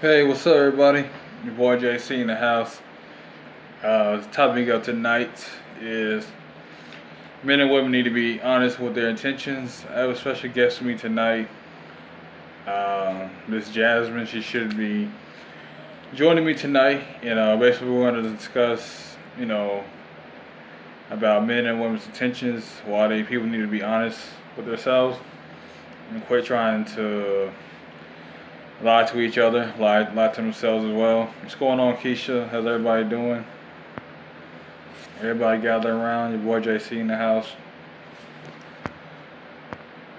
Hey, what's up, everybody? Your boy JC in the house. The topic of tonight is men and women need to be honest with their intentions. I have a special guest with me tonight, Miss Jasmine. She should be joining me tonight. Basically, we wanted to discuss, about men and women's intentions, why people need to be honest with themselves, and quit trying to lie to each other, lie to themselves as well. What's going on, Keisha? How's everybody doing? Everybody gather around. Your boy JC in the house.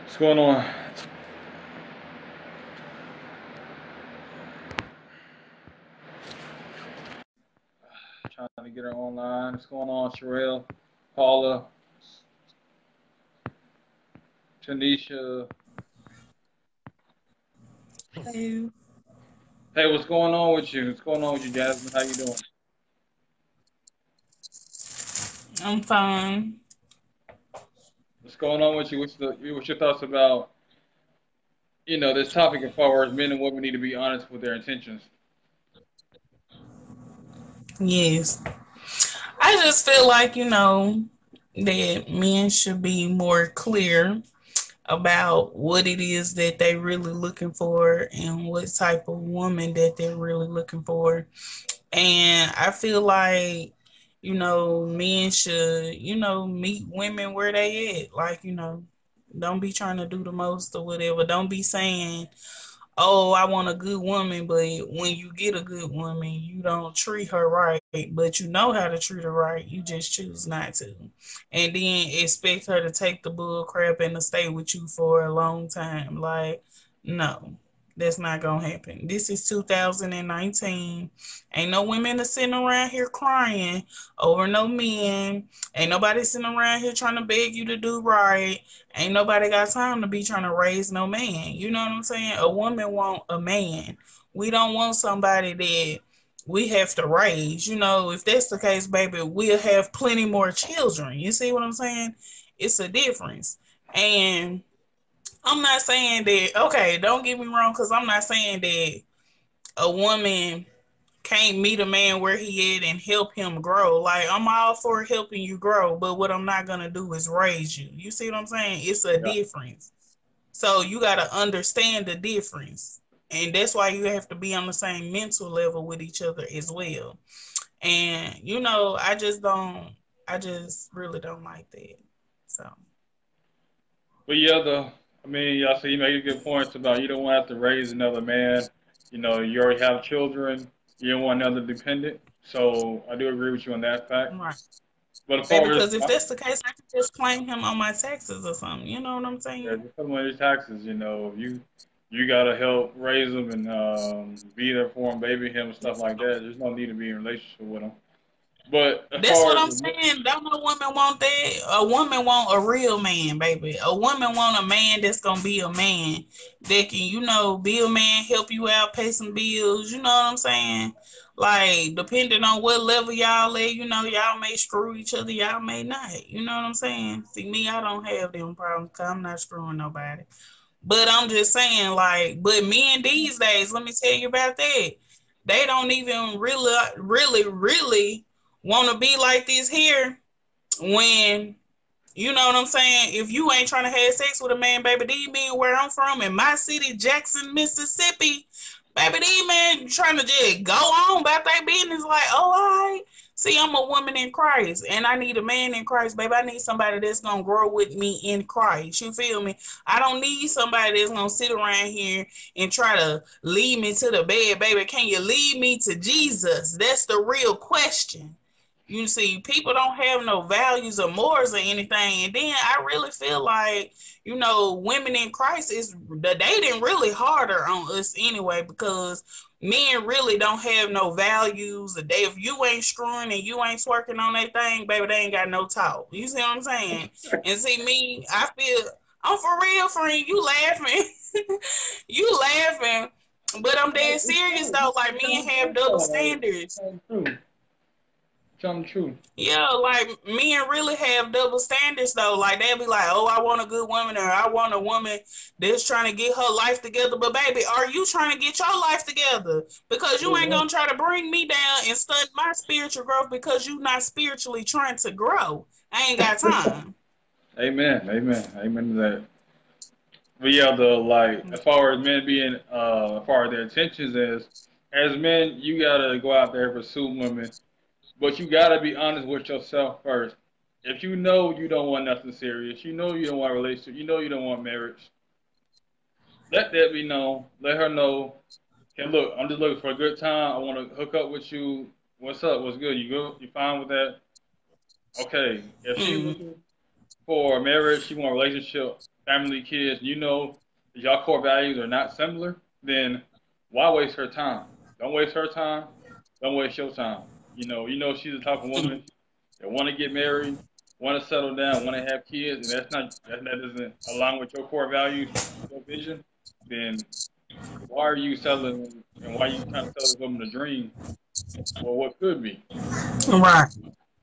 What's going on? Trying to get her online. What's going on, Sherelle, Paula, Tanisha? Hello. Hey, what's going on with you? What's going on with you, Jasmine? How you doing? I'm fine. What's going on with you? What's your thoughts about this topic as far as men and women need to be honest with their intentions? Yes. I just feel like, that men should be more clear about what it is that they really looking for and what type of woman that they're really looking for. And I feel like, men should, meet women where they at. Like, don't be trying to do the most or whatever. Don't be saying, oh, I want a good woman, but when you get a good woman, you don't treat her right, but you know how to treat her right. You just choose not to. And then expect her to take the bull crap and to stay with you for a long time. Like, no, that's not going to happen. This is 2019. Ain't no women are sitting around here crying over no men. Ain't nobody sitting around here trying to beg you to do right. Ain't nobody got time to be trying to raise no man. You know what I'm saying? A woman want a man. We don't want somebody that we have to raise. If that's the case, baby, we'll have plenty more children. You see what I'm saying? It's a difference. And I'm not saying that, okay, don't get me wrong, because I'm not saying that a woman can't meet a man where he at and help him grow. Like, I'm all for helping you grow, but what I'm not gonna do is raise you. You see what I'm saying? It's a Yeah. difference. So you gotta understand the difference. And that's why you have to be on the same mental level with each other as well. And I just really don't like that. So But yeah, y'all see, you make good points about you don't want to have to raise another man. You already have children. You don't want another dependent. So I do agree with you on that fact. right. But as Baby, far as because if that's the case, I could just claim him on my taxes or something. You know what I'm yeah, saying? just put them on your taxes, you gotta help raise them and be there for them, baby him, and stuff like that. There's no need to be in a relationship with them. But as That's far what as I'm saying. Don't no woman want that. A woman want a real man, baby. A woman want a man that's gonna be a man that can, be a man, help you out, pay some bills. You know what I'm saying? Like, depending on what level y'all at, y'all may screw each other, y'all may not. You know what I'm saying? See, me, I don't have them problems because I'm not screwing nobody. But I'm just saying, like, but men these days, let me tell you about that. They don't even really want to be like this here when, you know what I'm saying? If you ain't trying to have sex with a man, baby, these men where I'm from in my city, Jackson, Mississippi, baby, these men trying to just go on about their business like, oh, all right. See, I'm a woman in Christ and I need a man in Christ, baby. I need somebody that's going to grow with me in Christ. You feel me? I don't need somebody that's going to sit around here and try to lead me to the bed, baby. Can you lead me to Jesus? That's the real question. You see, people don't have no values or morals or anything. And then I really feel like, women in Christ is the dating really harder on us anyway, because men really don't have no values. If you ain't screwing and you ain't twerking on that thing, baby, they ain't got no talk. You see what I'm saying? And see me, I feel I'm for real, friend. You laughing. You laughing. But I'm dead it's serious true, though. Like, men telling the have truth double though, like standards. telling the truth. Tell them the truth. Yeah, like men really have double standards though. Like they'll be like, "Oh, I want a good woman," or "I want a woman that's trying to get her life together." But baby, are you trying to get your life together? Because you ain't gonna try to bring me down and stunt my spiritual growth because you not spiritually trying to grow. I ain't got time. Amen. Amen. Amen to that. But yeah, the like as far as men being as far as their intentions is, as men, you gotta go out there and pursue women, but you gotta be honest with yourself first. If you know you don't want nothing serious, you know you don't want a relationship, you know you don't want marriage, let that be known. Let her know. Okay, look, I'm just looking for a good time. I want to hook up with you. What's up? What's good? You good? You fine with that? Okay. If she's Mm, looking for marriage, she want a relationship, family, kids, you know that y'all core values are not similar, then why waste her time? Don't waste her time. Don't waste your time. You know she's the type of woman mm, that want to get married, want to settle down, want to have kids, and that doesn't align with your core values, your vision. Then why are you selling and why are you trying to sell this woman a dream or what could be? right,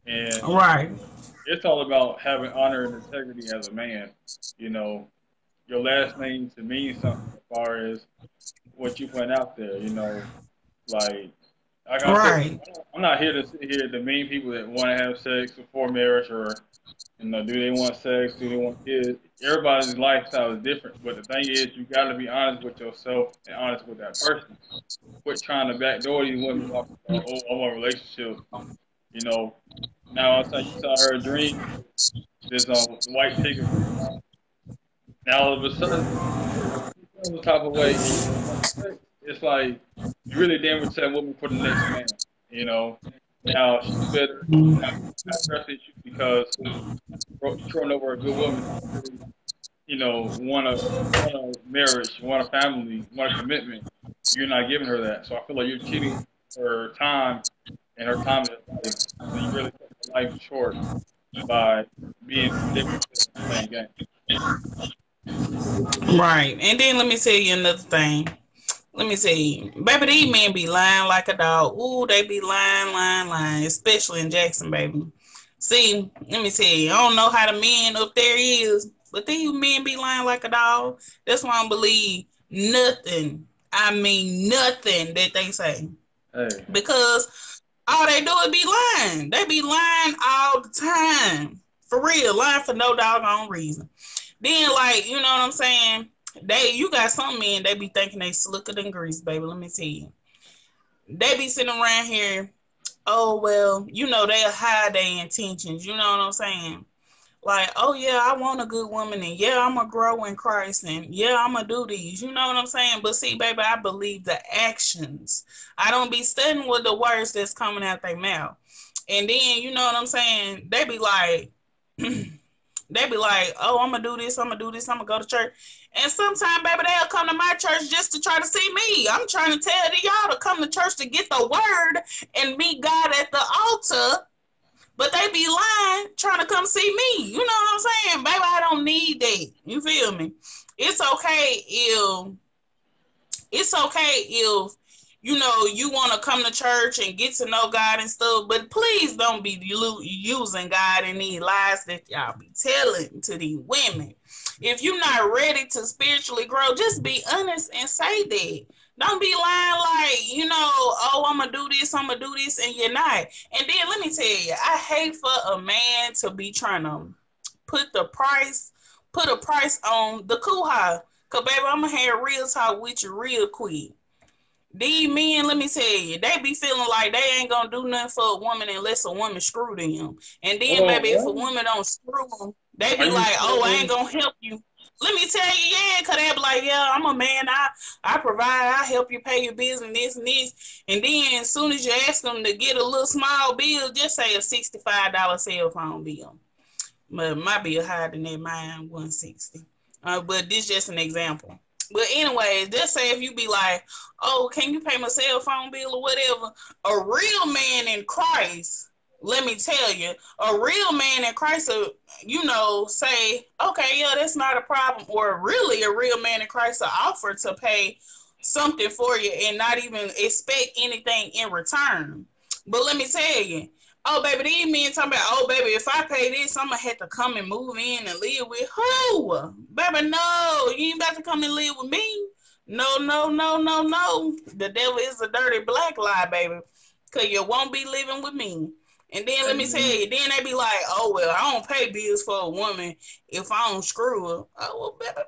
And right, it's all about having honor and integrity as a man. You know, your last name to mean something as far as what you put out there. Like I said, right. I'm not here to sit here to mean people that want to have sex before marriage or do they want sex, do they want kids? Everybody's lifestyle is different, but the thing is, you got to be honest with yourself and honest with that person. Quit trying to backdoor these women talking about, oh, I want a relationship. You know, now outside you saw her dream, this white picket fence. Now all of a sudden some type of way and you don't want sex, it's like you really damn with that woman for the next man. You know, now she better not trust you because you throwing over a good woman. Really, want a marriage, want a family, want a commitment. You're not giving her that, so I feel like you're cheating her time, and her time is life. So you really cut her life short by being manipulative and playing games. Right. And then let me tell you another thing. Let me see. Baby, these men be lying like a dog. Ooh, they be lying, lying, lying, especially in Jackson, baby. See, let me tell you, I don't know how the men up there is, but these men be lying like a dog. That's why I don't believe nothing. I mean, nothing that they say. Hey, Because all they do is be lying. They be lying all the time. For real, lying for no doggone reason. Then, like, you know what I'm saying? You got some men, they be thinking they slicker than grease, baby. Let me tell you. They be sitting around here, oh, well, they'll hide their intentions. You know what I'm saying? Like, oh, yeah, I want a good woman, and yeah, I'm going to grow in Christ, and yeah, I'm going to do these. You know what I'm saying? But see, baby, I believe the actions. I don't be studying with the words that's coming out their mouth. And then, you know what I'm saying? They be like, oh, I'm gonna do this, I'm gonna do this, I'm gonna go to church. And sometimes, baby, they'll come to my church just to try to see me. I'm trying to tell y'all to come to church to get the word and meet God at the altar, but they be lying, trying to come see me. You know what I'm saying? Baby, I don't need that. You feel me? It's okay if it's okay if you want to come to church and get to know God and stuff, but please don't be using God in these lies that y'all be telling to these women. If you're not ready to spiritually grow, just be honest and say that. Don't be lying like, oh, I'm going to do this, and you're not. And then let me tell you, I hate for a man to be trying to put the price, put a price on the kuha. Cause baby, I'm gonna have real talk with you real quick. These men, let me tell you, they be feeling like they ain't gonna do nothing for a woman unless a woman screw them. And then, well, baby, if a what? woman don't screw them, they Are be you like, "Oh, I ain't saying? gonna help you." Let me tell you, yeah, cause they be like, "Yeah, I'm a man. I provide. I help you pay your bills and this and this." And then, as soon as you ask them to get a little small bill, just say a $65 cell phone bill. But my bill higher than that, mine 160. But this just an example. But anyways, just say if you be like, oh, can you pay my cell phone bill or whatever? A real man in Christ, let me tell you, a real man in Christ will, say, okay, yeah, that's not a problem. Or really a real man in Christ will offer to pay something for you and not even expect anything in return. But let me tell you, Oh, baby, these men talking about, oh, baby, if I pay this, I'm gonna have to come and move in and live with who? Baby, no, you ain't about to come and live with me. No, no, no, no, no. The devil is a dirty black lie, baby. Cause you won't be living with me. And then let me tell Amen. you, then they be like, oh well, I don't pay bills for a woman if I don't screw her. Oh well, baby,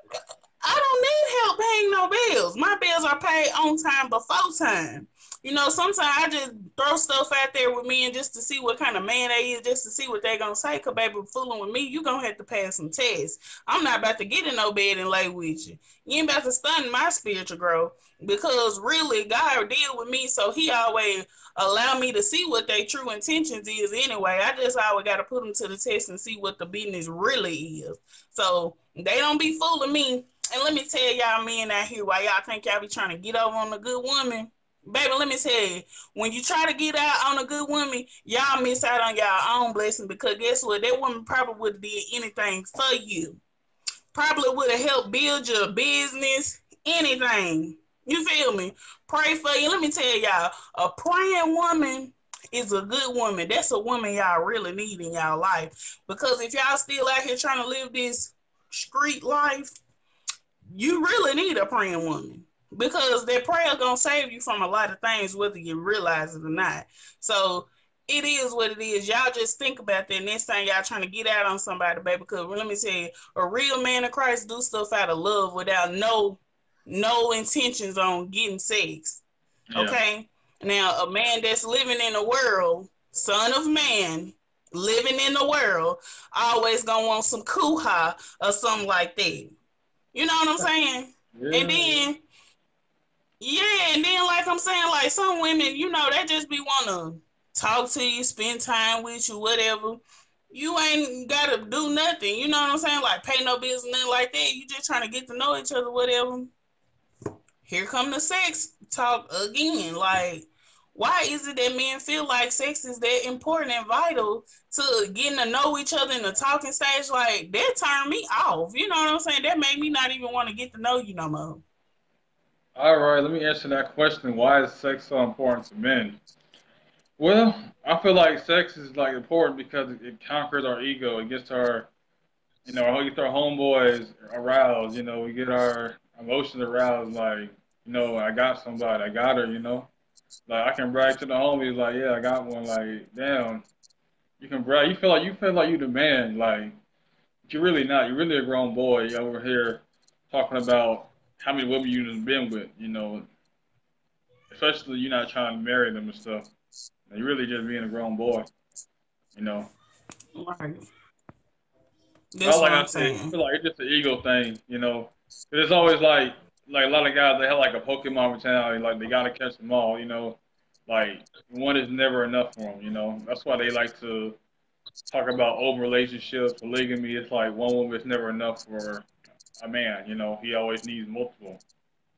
I don't need help paying no bills. My bills are paid on time before time. You know, sometimes I just throw stuff out there with me and just to see what kind of man they is, just to see what they gonna say. Cause baby, fooling with me, you gonna have to pass some tests. I'm not about to get in no bed and lay with you. You ain't about to stun my spiritual growth because really God deal with me, so He always allow me to see what their true intentions is. Anyway, I just always got to put them to the test and see what the business really is. So they don't be fooling me. And let me tell y'all men out here why y'all think y'all be trying to get over on a good woman. Baby, let me tell you, when you try to get out on a good woman, y'all miss out on y'all own blessing because guess what? That woman probably would have did anything for you. Probably would have helped build your business, anything. You feel me? Pray for you. Let me tell y'all, a praying woman is a good woman. That's a woman y'all really need in y'all life. Because if y'all still out here trying to live this street life, you really need a praying woman because that prayer gonna save you from a lot of things, whether you realize it or not. So it is what it is. Y'all just think about that next time y'all trying to get out on somebody, baby. Because let me tell you, a real man of Christ do stuff out of love without no intentions on getting sex. Yeah. Okay. Now a man that's living in the world, son of man, living in the world, always gonna want some kuha or something like that. You know what I'm saying? And Yeah. Yeah. then, yeah, and then like I'm saying, like some women, you know, they just be wanna talk to you, spend time with you, whatever. You ain't gotta do nothing. You know what I'm saying? Like pay no bills, nothing like that. You just trying to get to know each other, whatever. Here come the sex talk again. Like, why is it that men feel like sex is that important and vital to getting to know each other in the talking stage? Like, that turned me off. You know what I'm saying? That made me not even want to get to know you no more. All right. Let me answer that question. Why is sex so important to men? Well, I feel like sex is like important because it conquers our ego. It gets our, we get our homeboys aroused. We get our emotions aroused. Like, I got somebody. I got her. Like I can brag to the homies. Like, yeah, I got one. Like, damn, you can brag. You feel like you the man. Like, but you're really not. You're really a grown boy. You over here talking about how many women you have been with. Especially you're not trying to marry them and stuff. You're really just being a grown boy. You know. Right. But That's what like I I'm said, I saying. feel like it's just an ego thing. 'Cause it's always like a lot of guys they have like a Pokemon mentality, like they gotta catch them all. Like one is never enough for them. That's why they like to talk about open relationships, polygamy. It's like one woman is never enough for a man. He always needs multiple.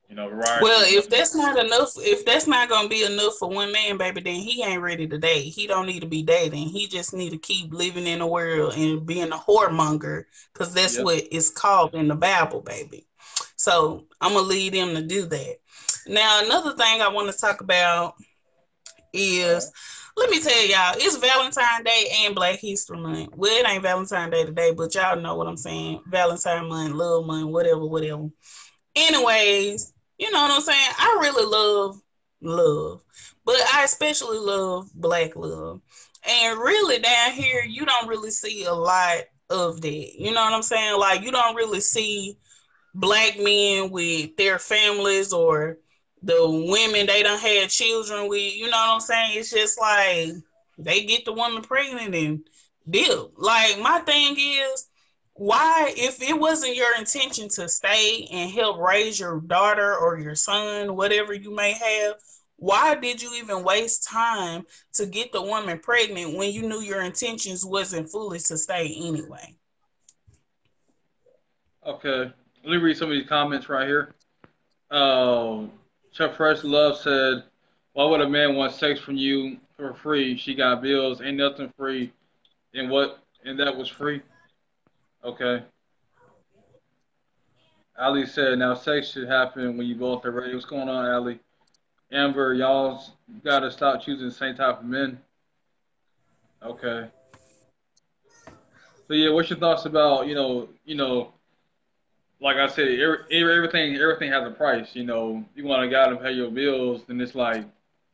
Well, Variety. if that's not enough, if that's not gonna be enough for one man, baby, then he ain't ready to date. He don't need to be dating. He just need to keep living in the world and being a whoremonger, because that's Yep. what it's called in the Bible, baby. So I'm gonna lead them to do that. Now, another thing I want to talk about All right. is, let me tell y'all, it's Valentine's Day and Black History Month. Well, it ain't Valentine's Day today, but y'all know what I'm saying. Valentine month, love month, whatever, whatever. Anyways, you know what I'm saying? I really love love, but I especially love black love. And really down here, you don't really see a lot of that. You know what I'm saying? Like, you don't really see black men with their families or the women they don't have children with. You know what I'm saying? It's just like they get the woman pregnant and deal. Like, my thing is, why, if it wasn't your intention to stay and help raise your daughter or your son, whatever you may have, why did you even waste time to get the woman pregnant when you knew your intentions wasn't fully to stay anyway? Okay. Let me read some of these comments right here. Chuck Fresh Love said, "Why would a man want sex from you for free? She got bills. Ain't nothing free. And what? And that was free." Okay. Ali said, "Now sex should happen when you both are ready." What's going on, Ali? Amber, y'all gotta stop choosing the same type of men. Okay. So yeah, what's your thoughts about like I said, everything has a price. You want a guy to pay your bills, then it's like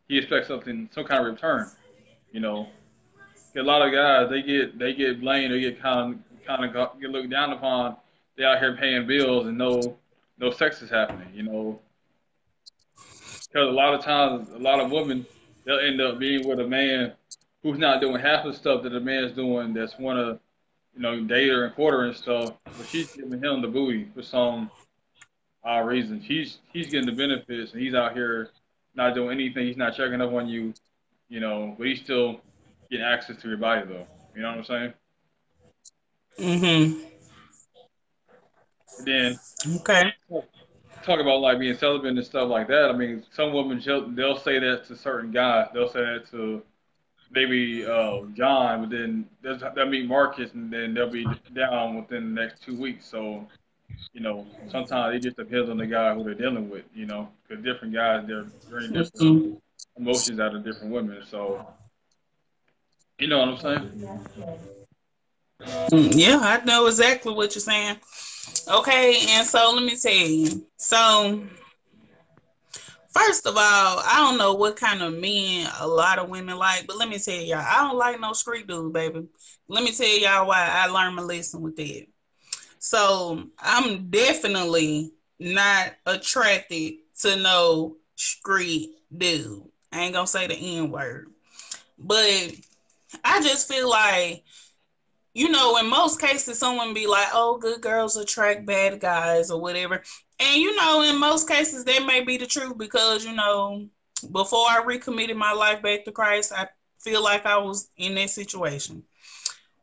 he expects something, some kind of return. You know, a lot of guys they get blamed, they get get looked down upon. They out here paying bills and no sex is happening. Because a lot of times, a lot of women they'll end up being with a man who's not doing half the stuff that a man's doing. That's want to date her and court her and stuff, but she's giving him the booty for some odd reason. He's getting the benefits and he's out here not doing anything. He's not checking up on you, but he's still getting access to your body though. You know what I'm saying? Mm-hmm. And then Okay. talk about like being celibate and stuff like that. I mean, some women they'll say that to certain guys. They'll say that to maybe John, but then they'll meet Marcus, and then they'll be down within the next 2 weeks. So sometimes it just depends on the guy who they're dealing with. Because different guys they're bringing different Mm-hmm. emotions out of different women. So you know what I'm saying? Yeah, I know exactly what you're saying. Okay, and so let me tell you. So first of all, I don't know what kind of men a lot of women like, but let me tell y'all, I don't like no street dude, baby. Let me tell y'all why I learned my lesson with that. So I'm definitely not attracted to no street dude. I ain't gonna say the N word, but I just feel like in most cases, someone be like, "Oh, good girls attract bad guys" or whatever. And in most cases, that may be the truth because before I recommitted my life back to Christ, I feel like I was in that situation.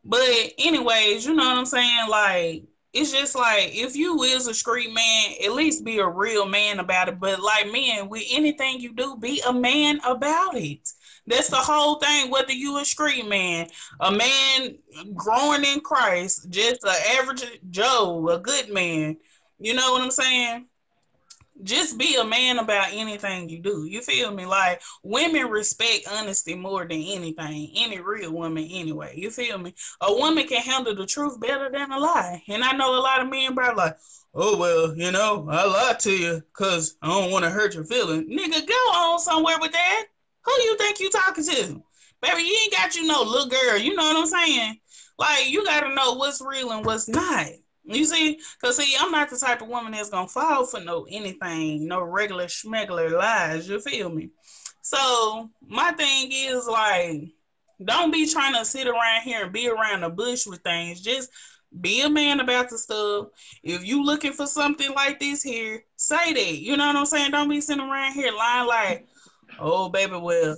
But anyways, you know what I'm saying? Like, it's just like if you is a street man, at least be a real man about it. But like men, with anything you do, be a man about it. That's the whole thing. Whether you a street man, a man growing in Christ, just an average Joe, a good man. You know what I'm saying? Just be a man about anything you do. You feel me? Like women respect honesty more than anything. Any real woman, anyway. You feel me? A woman can handle the truth better than a lie. And I know a lot of men probably like, oh well, I lied to you because I don't want to hurt your feelings. Nigga, go on somewhere with that. Who you think you talking to? Baby, you ain't got no little girl. You know what I'm saying? Like you gotta know what's real and what's not. You see, cause see, I'm not the type of woman that's gonna fall for no anything, no regular schmegular lies. You feel me? So my thing is like, don't be trying to sit around here and be around the bush with things. Just be a man about the stuff. If you looking for something like this here, say that. You know what I'm saying? Don't be sitting around here lying like, oh baby, well,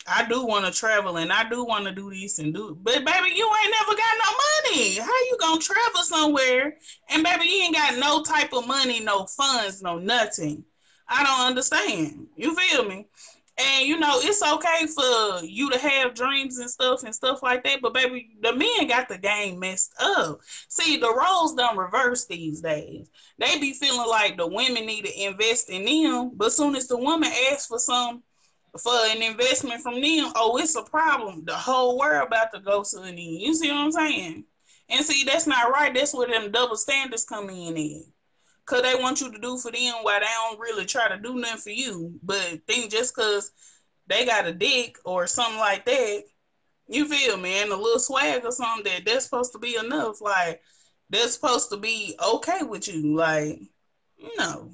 I do want to travel and I do want to do this and do, but baby, you ain't never got no money. How you gonna travel somewhere and baby, you ain't got no type of money, no funds, no nothing? I don't understand. You feel me? And it's okay for you to have dreams and stuff like that, but baby, the men got the game messed up. See, the roles done reverse these days. They be feeling like the women need to invest in them, but soon as the woman asks for an investment from them, oh, it's a problem. The whole world about to go to an end. You see what I'm saying? And see, that's not right. That's where them double standards come in at. Cause they want you to do for them while they don't really try to do nothing for you. But think just cause they got a dick or something like that, you feel me? And a little swag or something that's supposed to be enough. Like that's supposed to be okay with you. Like, no.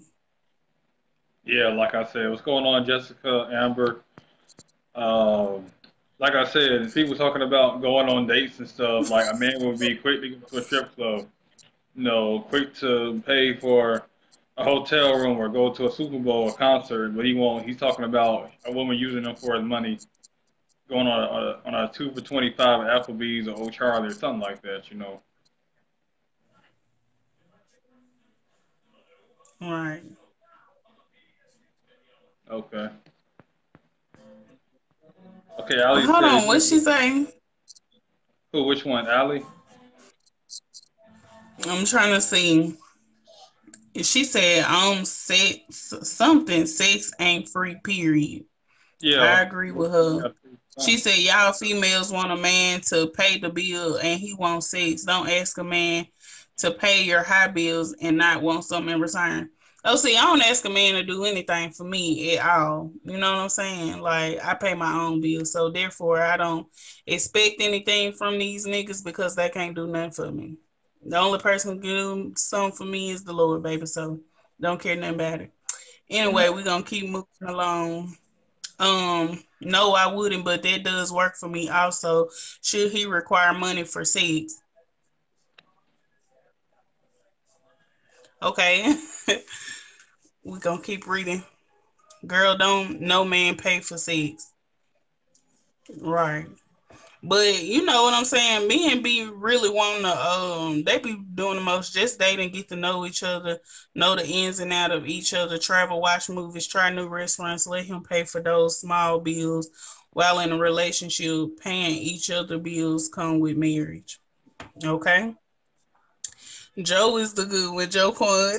Yeah, like I said, what's going on, Jessica, Amber? Um, like I said, people talking about going on dates and stuff. Like a man would be quick to go to a strip club, quick to pay for a hotel room or go to a Super Bowl, a concert, but he won't. He's talking about a woman using him for his money, going on a 2 for 25 at Applebee's or Old Charlie or something like that. Right. Okay. Okay, Ali Hold says on, what she saying? who? Which one, Ali? I'm trying to see. She said, sex something. Sex ain't free. Period. Yeah. I agree with her. She said, y'all females want a man to pay the bill and he wants sex. Don't ask a man to pay your high bills and not want something in return. Oh, see, I don't ask a man to do anything for me at all. You know what I'm saying? Like, I pay my own bills. So, therefore, I don't expect anything from these niggas because they can't do nothing for me. The only person who can do something for me is the Lord, baby. So, don't care nothing about it. Amen. Anyway, we're going to keep moving along. No, I wouldn't, but that does work for me also. Should he require money for sex? Okay. We gonna keep reading. Girl, don't no man pay for sex. Right. But you know what I'm saying? Men be really wanting to they be doing the most, just date and get to know each other, know the ins and out of each other, travel, watch movies, try new restaurants, let him pay for those small bills while in a relationship, paying each other bills come with marriage. Okay. Joe is the good one, Joe Quan.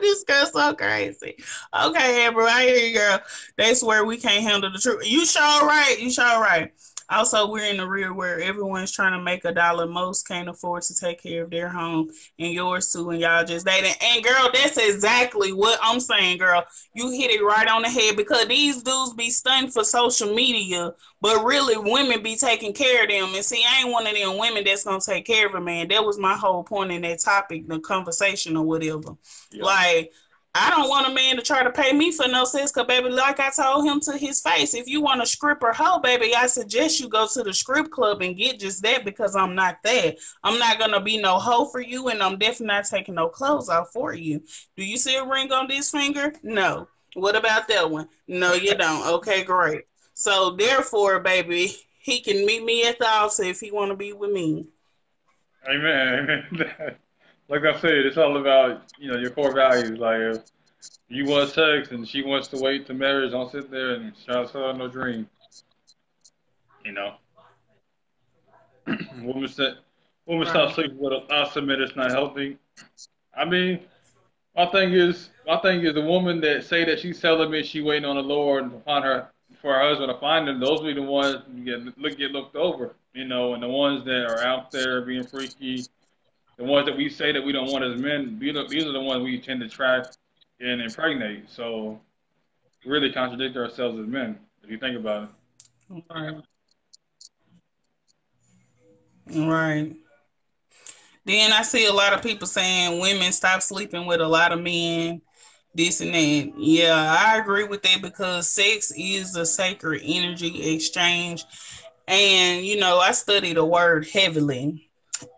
This girl's so crazy. Okay, Amber, I hear you, girl. That's where we can't handle the truth. You sure right. You sure right. Also, we're in the rear where everyone's trying to make a dollar. Most can't afford to take care of their home and yours too, and y'all just dating. And girl, that's exactly what I'm saying, girl. You hit it right on the head because these dudes be stunting for social media, but really women be taking care of them. And see, I ain't one of them women that's gonna take care of a man. That was my whole point in that topic, the conversation or whatever. Yeah. Like, I don't want a man to try to pay me for no sex, cause baby, like I told him to his face, if you want a stripper hoe, baby, I suggest you go to the strip club and get just that because I'm not that. I'm not gonna be no hoe for you, and I'm definitely not taking no clothes off for you. Do you see a ring on this finger? No. What about that one? No, you don't. Okay, great. So therefore, baby, he can meet me at the altar if he want to be with me. Amen. Amen. Like I said, it's all about your core values. Like if you want sex and she wants to wait to marriage, don't sit there and try to sell her no dream. You know, women said, women stop Right. sleeping with us. Submit it's not healthy. I mean, my thing is the woman that say that she's celibate, she waiting on the Lord to find her for her husband to find them. Those be the ones who get looked over. And the ones that are out there being freaky, the ones that we say that we don't want as men, these are the ones we tend to track and impregnate. So we really contradict ourselves as men, if you think about it. Right. Right. Then I see a lot of people saying women stop sleeping with a lot of men, this and that. Yeah, I agree with that because sex is a sacred energy exchange. And, I study the word heavily.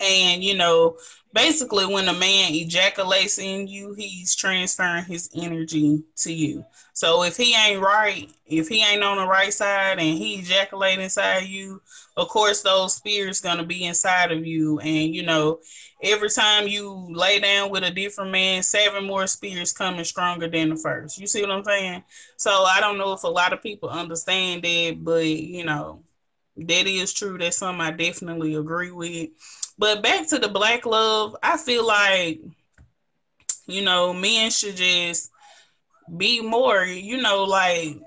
And, basically, when a man ejaculates in you, he's transferring his energy to you. So if he ain't right, if he ain't on the right side and he ejaculate inside you, of course, those spirits going to be inside of you. And, every time you lay down with a different man, seven more spirits coming stronger than the first. You see what I'm saying? So I don't know if a lot of people understand that, but, that is true. That's something I definitely agree with. But back to the black love, I feel like, men should just be more, like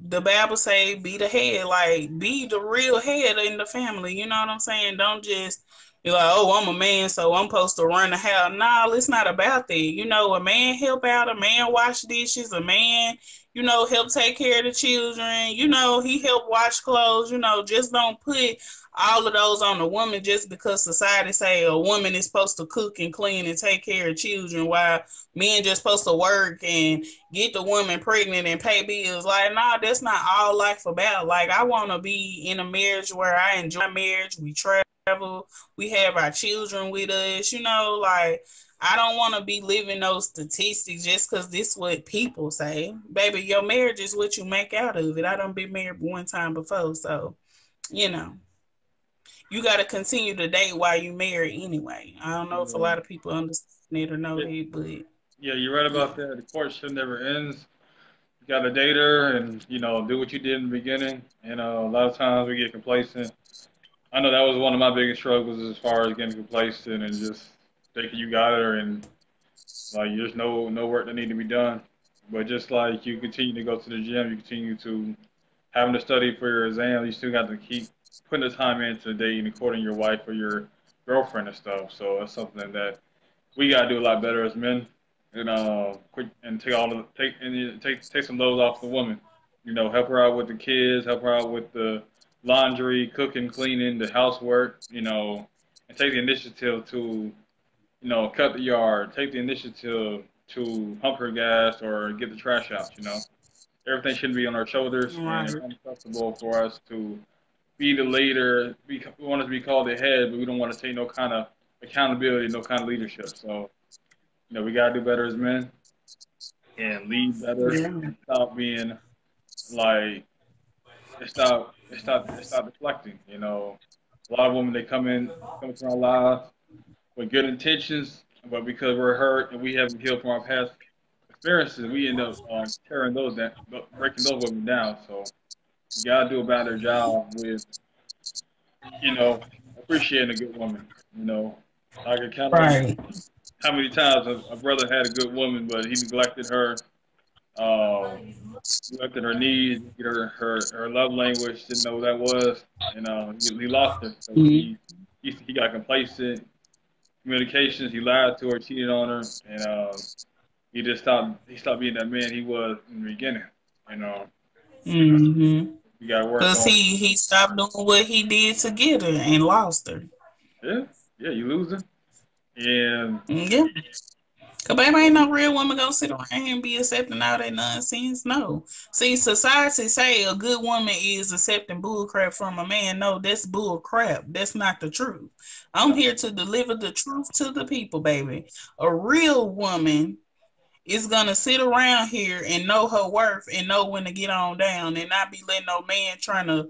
the Bible say, be the head, like be the real head in the family. You know what I'm saying? Don't just be like, oh, I'm a man, so I'm supposed to run the house. No, it's not about that. A man help out, a man wash dishes, a man, help take care of the children. He help wash clothes. Just don't put all of those on a woman just because society say a woman is supposed to cook and clean and take care of children while men just supposed to work and get the woman pregnant and pay bills. Like, no, that's not all life about. Like, I want to be in a marriage where I enjoy marriage. We travel, we have our children with us. Like, I don't want to be living those statistics just because this is what people say. Baby, your marriage is what you make out of it. I done been married one time before, so you know you got to continue to date while you married anyway. I don't know if a Yeah, lot of people understand it or know yeah, that, but yeah, you're right yeah. about that. The courtship never ends. You got to date her and do what you did in the beginning. A lot of times we get complacent. I know that was one of my biggest struggles as far as getting complacent and just thinking you got her and like there's no work that need to be done. But just like you continue to go to the gym, you continue to having to study for your exam, you still got to keep putting the time into dating and courting your wife or your girlfriend and stuff. So that's something that we gotta do a lot better as men, and quit and take all the take and take some loads off the woman. You know, help her out with the kids, help her out with the laundry, cooking, cleaning, the housework. You know, and take the initiative to cut the yard, take the initiative to pump her gas or get the trash out. You know, everything shouldn't be on our shoulders, and Right. it's unacceptable for us to be the leader. We want us to be called the head, but we don't want to take no kind of accountability, no kind of leadership. So we gotta do better as men and lead better Yeah. and stop being like stop deflecting. A lot of women they come into our lives with good intentions, but because we're hurt and we haven't healed from our past experiences, we end up tearing those down, breaking those women down. So you gotta do a better job with you know appreciating a good woman. You know, I can count on Right. how many times a brother had a good woman, but he neglected her. Um, looked at her needs, get her love language, didn't know what that was, and he lost her. So Mhm. he got complacent, communications. He lied to her, cheated on her, and he stopped being that man he was in the beginning. And Mhm. we got to work Cause on. he stopped doing what he did to get her and lost her. Yeah, yeah, you losing, and Yeah. Cause baby, ain't no real woman gonna sit around here and be accepting all that nonsense. No. See, society say a good woman is accepting bull crap from a man. No, that's bull crap. That's not the truth. I'm no, here to deliver the truth to the people, baby. A real woman is gonna sit around here and know her worth and know when to get on down and not be letting no man trying to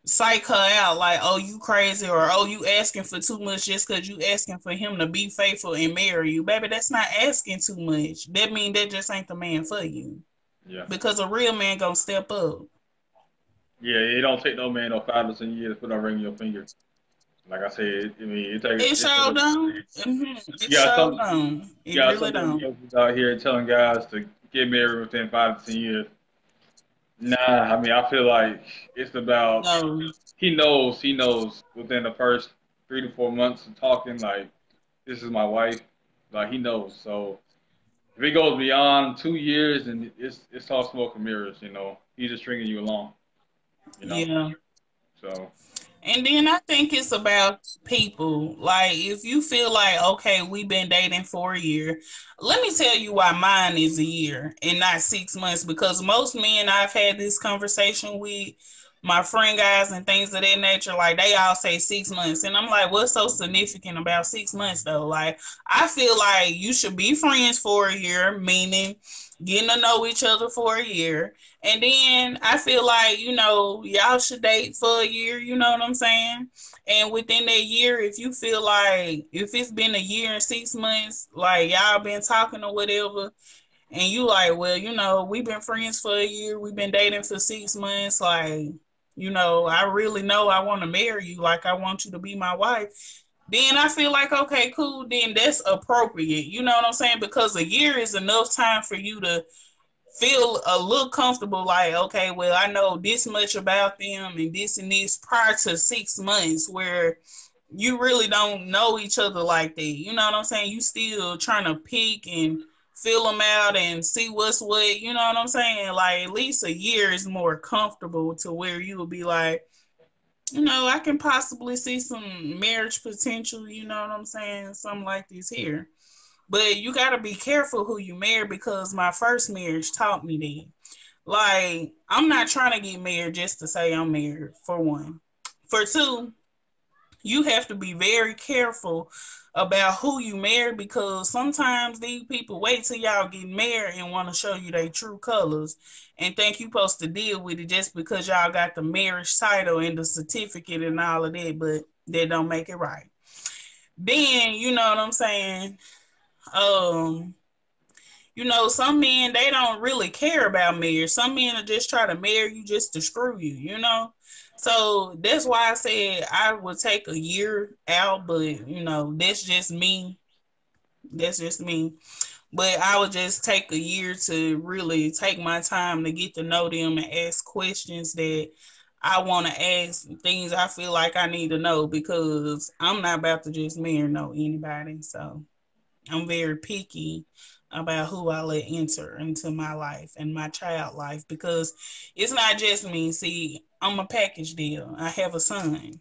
psych her out like, oh, you crazy, or oh, you asking for too much just because you asking for him to be faithful and marry you. Baby, that's not asking too much. That mean that just ain't the man for you. yeah, Because a real man gonna step up. yeah. It don't take no man no 5 to 10 years to put a ring in your finger. Like I said, I mean, It it sure takes. don't. It You got sure some don't. you It got really some young don't. jokers out here telling guys to get married within 5 to 10 years. Nah, I mean, I feel like it's about No. he knows within the first 3 to 4 months of talking, like, this is my wife. Like, he knows. So if it goes beyond 2 years, then it's all smoke and mirrors. He's just stringing you along. You know. Yeah. So And then I think it's about people. Like, if you feel like, okay, we've been dating for a year, let me tell you why mine is a year and not 6 months. Because most men I've had this conversation with, my friend guys and things of that nature, like they all say 6 months. And I'm like, what's so significant about 6 months though? Like, I feel like you should be friends for a year, meaning getting to know each other for a year, and then I feel like, y'all should date for a year, you know what I'm saying? And within that year, if you feel like if it's been a year and 6 months, like y'all been talking or whatever, and you like, well, we've been friends for a year, we've been dating for 6 months, like, I really know I want to marry you, like I want you to be my wife. Then I feel like, okay, cool, then that's appropriate. You know what I'm saying? Because a year is enough time for you to feel a little comfortable, like, okay, well, I know this much about them and this prior to 6 months where you really don't know each other like that. You know what I'm saying? You still trying to pick and fill them out and see what's what. You know what I'm saying? Like, at least a year is more comfortable to where you will be like, I can possibly see some marriage potential. You know what I'm saying? Something like this here. But you got to be careful who you marry, because my first marriage taught me that. Like, I'm not trying to get married just to say I'm married, for one. For two, you have to be very careful about who you marry, because sometimes these people wait till y'all get married and want to show you their true colors and think you supposed to deal with it just because y'all got the marriage title and the certificate and all of that, but that don't make it right. Then, you know what I'm saying? Um, some men, they don't really care about marriage. Some men are just try to marry you just to screw you. So that's why I said I would take a year out, but that's just me. That's just me. But I would just take a year to really take my time to get to know them and ask questions that I want to ask, things I feel like I need to know, because I'm not about to just marry no anybody. So I'm very picky about who I let enter into my life and my child life, because it's not just me. See, I'm a package deal. I have a son.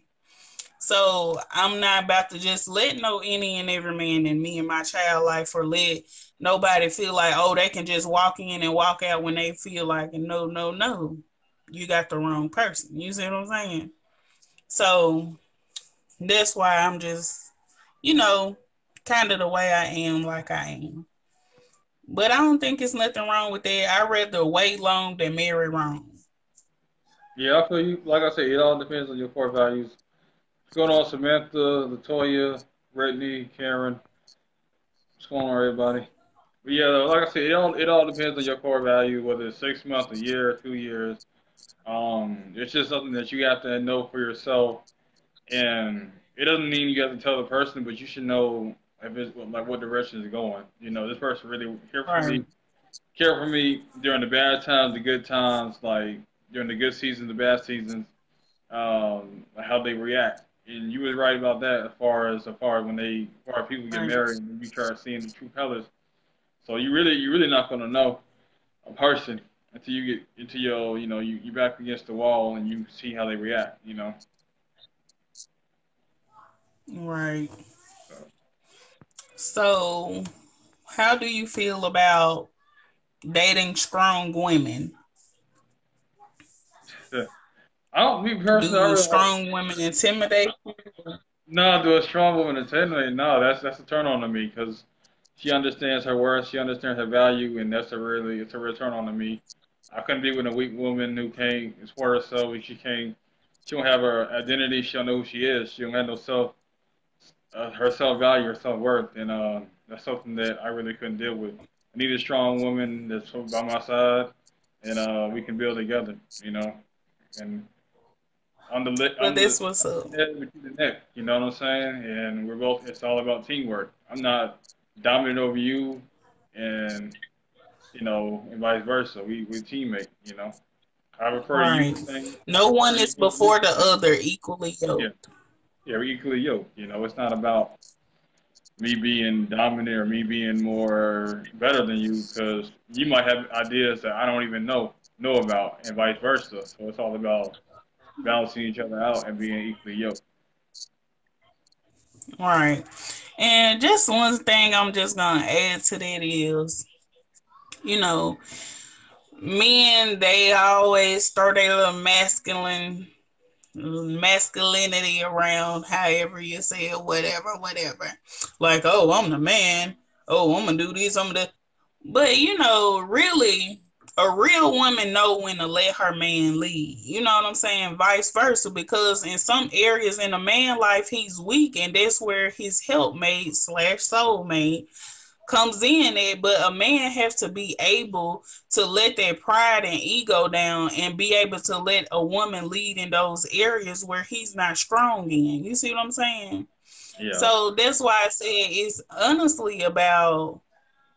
So I'm not about to just let no any and every man in me and my child life, or let nobody feel like, oh, they can just walk in and walk out when they feel like it. No, no, no. You got the wrong person. You see what I'm saying? So that's why I'm just, you know, kind of the way I am, like I am. But I don't think it's nothing wrong with that. I'd rather wait long than marry wrong. Yeah, I feel you. Like I said, it all depends on your core values. What's going on, Samantha, Latoya, Brittany, Karen? What's going on, everybody? But yeah, like I said, it all depends on your core value, whether it's 6 months, a year, 2 years. It's just something that you have to know for yourself, and it doesn't mean you have to tell the person, but you should know if it's like what direction it's going. This person really Right, care for me during the bad times, the good times, like during the good seasons, the bad seasons, how they react. And you was right about that as far as as far as people get right, married and you start seeing the true colors. So you really not gonna know a person until you get into your you back against the wall and you see how they react. right. So, So, how do you feel about dating strong women? yeah. I don't me personally I Do really don't. strong women intimidate? No, do a strong woman intimidating? No, that's a turn on to me because she understands her worth, she understands her value, and it's a real turn on to me. I couldn't be with a weak woman who can't explore herself. She don't have her identity. She don't know who she is. She don't have no her self value, her self worth, and that's something that I really couldn't deal with. I need a strong woman that's by my side, and we can build together. And But this was I'm up. the head, but you the neck. You know what I'm saying? And we're both. It's all about teamwork. I'm not dominant over you, and and vice versa. We teammate. I prefer you Right. do things. I No prefer one you is to do before the things. other, equally Yeah, yoked. yeah, we're equally yoked. It's not about me being dominant or me being more better than you because you might have ideas that I don't even know about, and vice versa. So it's all about balancing each other out and being equally yoked. Right. And just one thing I'm just gonna add to that is, you know, men, they always throw their little masculinity around, however you say it, whatever, whatever. Like, oh, I'm the man. Oh, I'm gonna do this. I'm gonna. But really, a real woman know when to let her man lead. You know what I'm saying? Vice versa, because in some areas in a man life he's weak, and that's where his helpmate slash soulmate comes in at. But a man has to be able to let that pride and ego down and be able to let a woman lead in those areas where he's not strong in. You see what I'm saying? Yeah, So that's why I said it's honestly about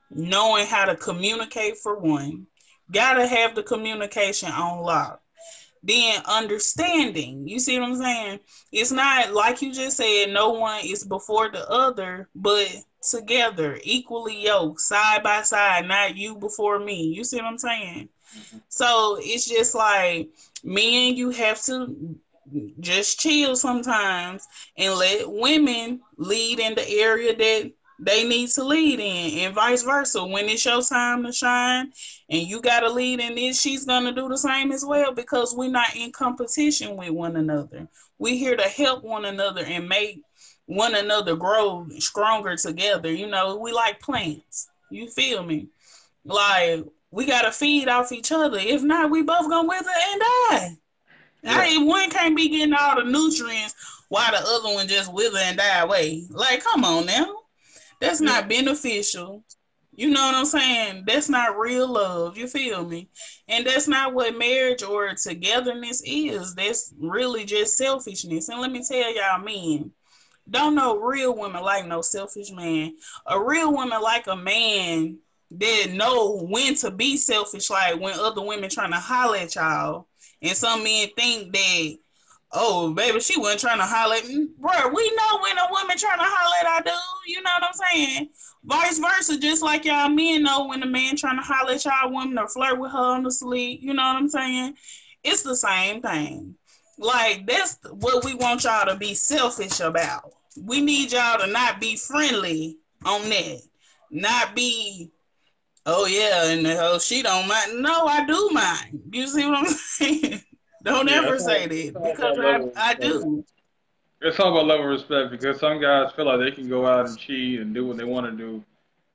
knowing how to communicate, for one. Gotta have the communication on lock. Then understanding. You see what I'm saying? It's not like you just said, no one is before the other, but together, equally yoked, side by side, not you before me. You see what I'm saying? hmm So it's just like me and you have to just chill sometimes and let women lead in the area that they need to lead in, and vice versa. When it's your time to shine and you got to lead in this, she's going to do the same as well, because we're not in competition with one another. We're here to help one another and make one another grow stronger together. We like plants. You feel me? Like, we got to feed off each other. If not, we both going to wither and die. yeah, One can't be getting all the nutrients while the other one just wither and die away. Like, come on now. That's yeah, not beneficial. You know what I'm saying? That's not real love. You feel me? And that's not what marriage or togetherness is. That's really just selfishness. And let me tell y'all, men, don't no real woman like no selfish man. A real woman like a man that know when to be selfish, like when other women trying to holler at y'all, and some men think that, oh, baby, she wasn't trying to holler at me. Bro, we know when a woman trying to holler at our dude. You know what I'm saying? Vice versa, just like y'all men know when a man trying to holler at y'all woman or flirt with her on the sleep. You know what I'm saying? It's the same thing. Like, that's what we want y'all to be selfish about. We need y'all to not be friendly on that. Not be, oh yeah, and oh she don't mind. No, I do mind. You see what I'm saying? Don't Yeah, ever say it's that all because about level of I respect. do. It's all about level of respect because some guys feel like they can go out and cheat and do what they want to do,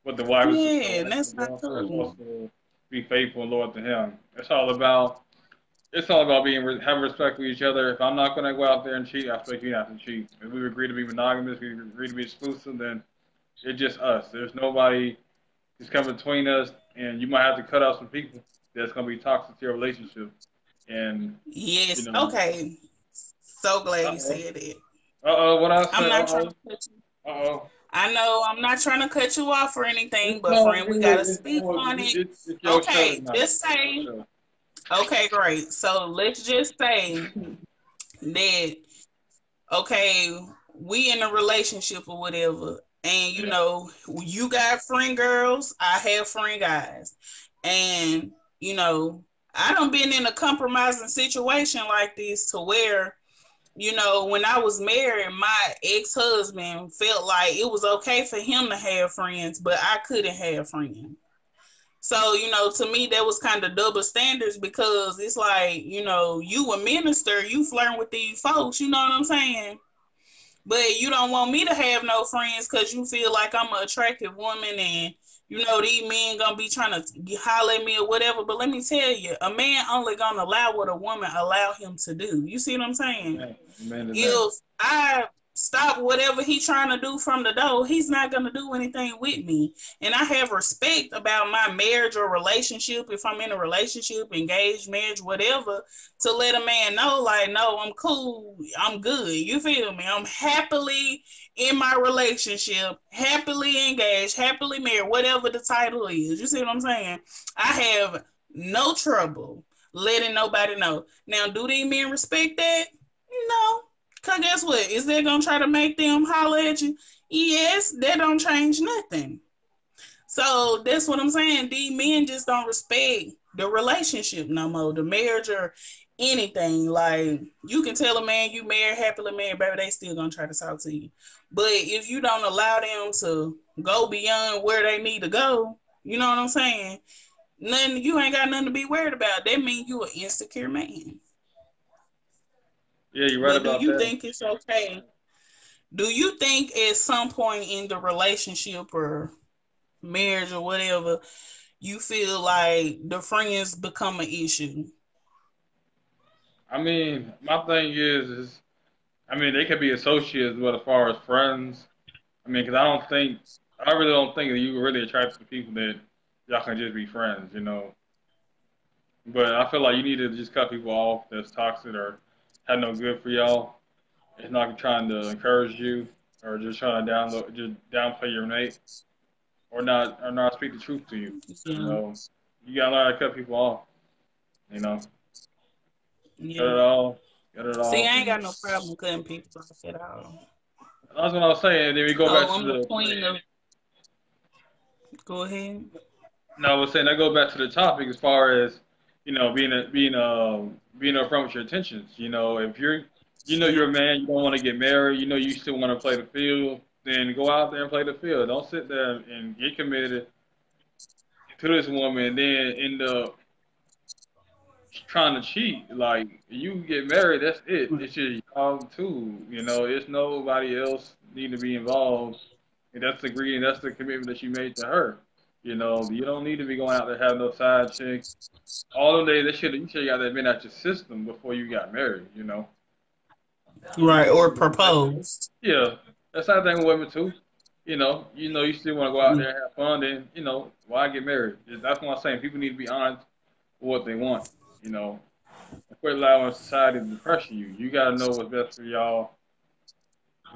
but the Yeah, and wife and that's the not girlfriend is supposed cool. to be faithful and loyal to him. It's all about being having respect for each other. If I'm not gonna go out there and cheat, I expect you not to cheat. If we agree to be monogamous, we agree to be exclusive, then it's just us. There's nobody who's coming between us, and you might have to cut out some people that's gonna be toxic to your relationship. And you Yes. know, Okay. So glad uh you oh, said that. what I I'm said, not trying to cut you. uh oh. I know I'm not trying to cut you off or anything, It's but all friend, we good. gotta It's speak all on good. it. It's your show Okay, tonight. just It's your say. show. Okay, great. So let's just say that, okay, we in a relationship or whatever, and Yeah. you got friend girls, I have friend guys, and you know, I done been in a compromising situation like this to where, when I was married, my ex-husband felt like it was okay for him to have friends, but I couldn't have friends. So, to me, that was kind of double standards because it's like, you a minister, you flirting with these folks, you know what I'm saying? But you don't want me to have no friends because you feel like I'm an attractive woman and these men gonna be trying to holler at me or whatever. But let me tell you, a man only gonna allow what a woman allow him to do. You see what I'm saying? Amen. Amen to that. If I stop whatever he's trying to do from the door, he's not going to do anything with me. And I have respect about my marriage or relationship, if I'm in a relationship, engaged, marriage, whatever, to let a man know, like, no, I'm cool, I'm good. You feel me? I'm happily in my relationship, happily engaged, happily married, whatever the title is. You see what I'm saying? I have no trouble letting nobody know. Now, do these men respect that? No. Cause guess what? Is that gonna try to make them holler at you? Yes, that don't change nothing. So that's what I'm saying. These men just don't respect the relationship no more, the marriage or anything. Like, you can tell a man you married, happily married, baby, they still gonna try to talk to you. But if you don't allow them to go beyond where they need to go, you know what I'm saying? Nothing, you ain't got nothing to be worried about. That means you an insecure man. Yeah, you're right But do about you that. think it's okay? Do you think at some point in the relationship or marriage or whatever, you feel like the friends become an issue? I mean, my thing is, I mean, they could be associates, but as far as friends, I mean, because I really don't think that you really attracted to people that y'all can just be friends, you know. But I feel like you need to just cut people off that's toxic or have no good for y'all. It's not trying to encourage you or just trying to downplay your mate or not speak the truth to you. You Yeah, know, you gotta learn how to cut people off. You know, cut yeah. it off, cut it See, off, I ain't and got no problem cutting people off at all. that's what I was saying. Then we go back Oh, to I'm the the queen of. Go ahead. no, I was saying I go back to the topic as far as being upfront with your intentions. You know, if Yeah. you're a man, you don't want to get married, you still want to play the field, then go out there and play the field. Don't sit there and get committed to this woman and then end up trying to cheat. Like you get married, that's it. It's just y'all two. You know, it's nobody else need to be involved. And that's the agreement. That's the commitment that you made to her. You know, you don't need to be going out there having no side chick. All them days, you should have got that been out your system before you got married. You know. Right, or propose. Yeah, that's the thing with women too. You still want to go out there and have fun. Then why get married? That's what I'm saying. People need to be honest with what they want. You know, quit allowing society to pressure you. You got to know what's best for y'all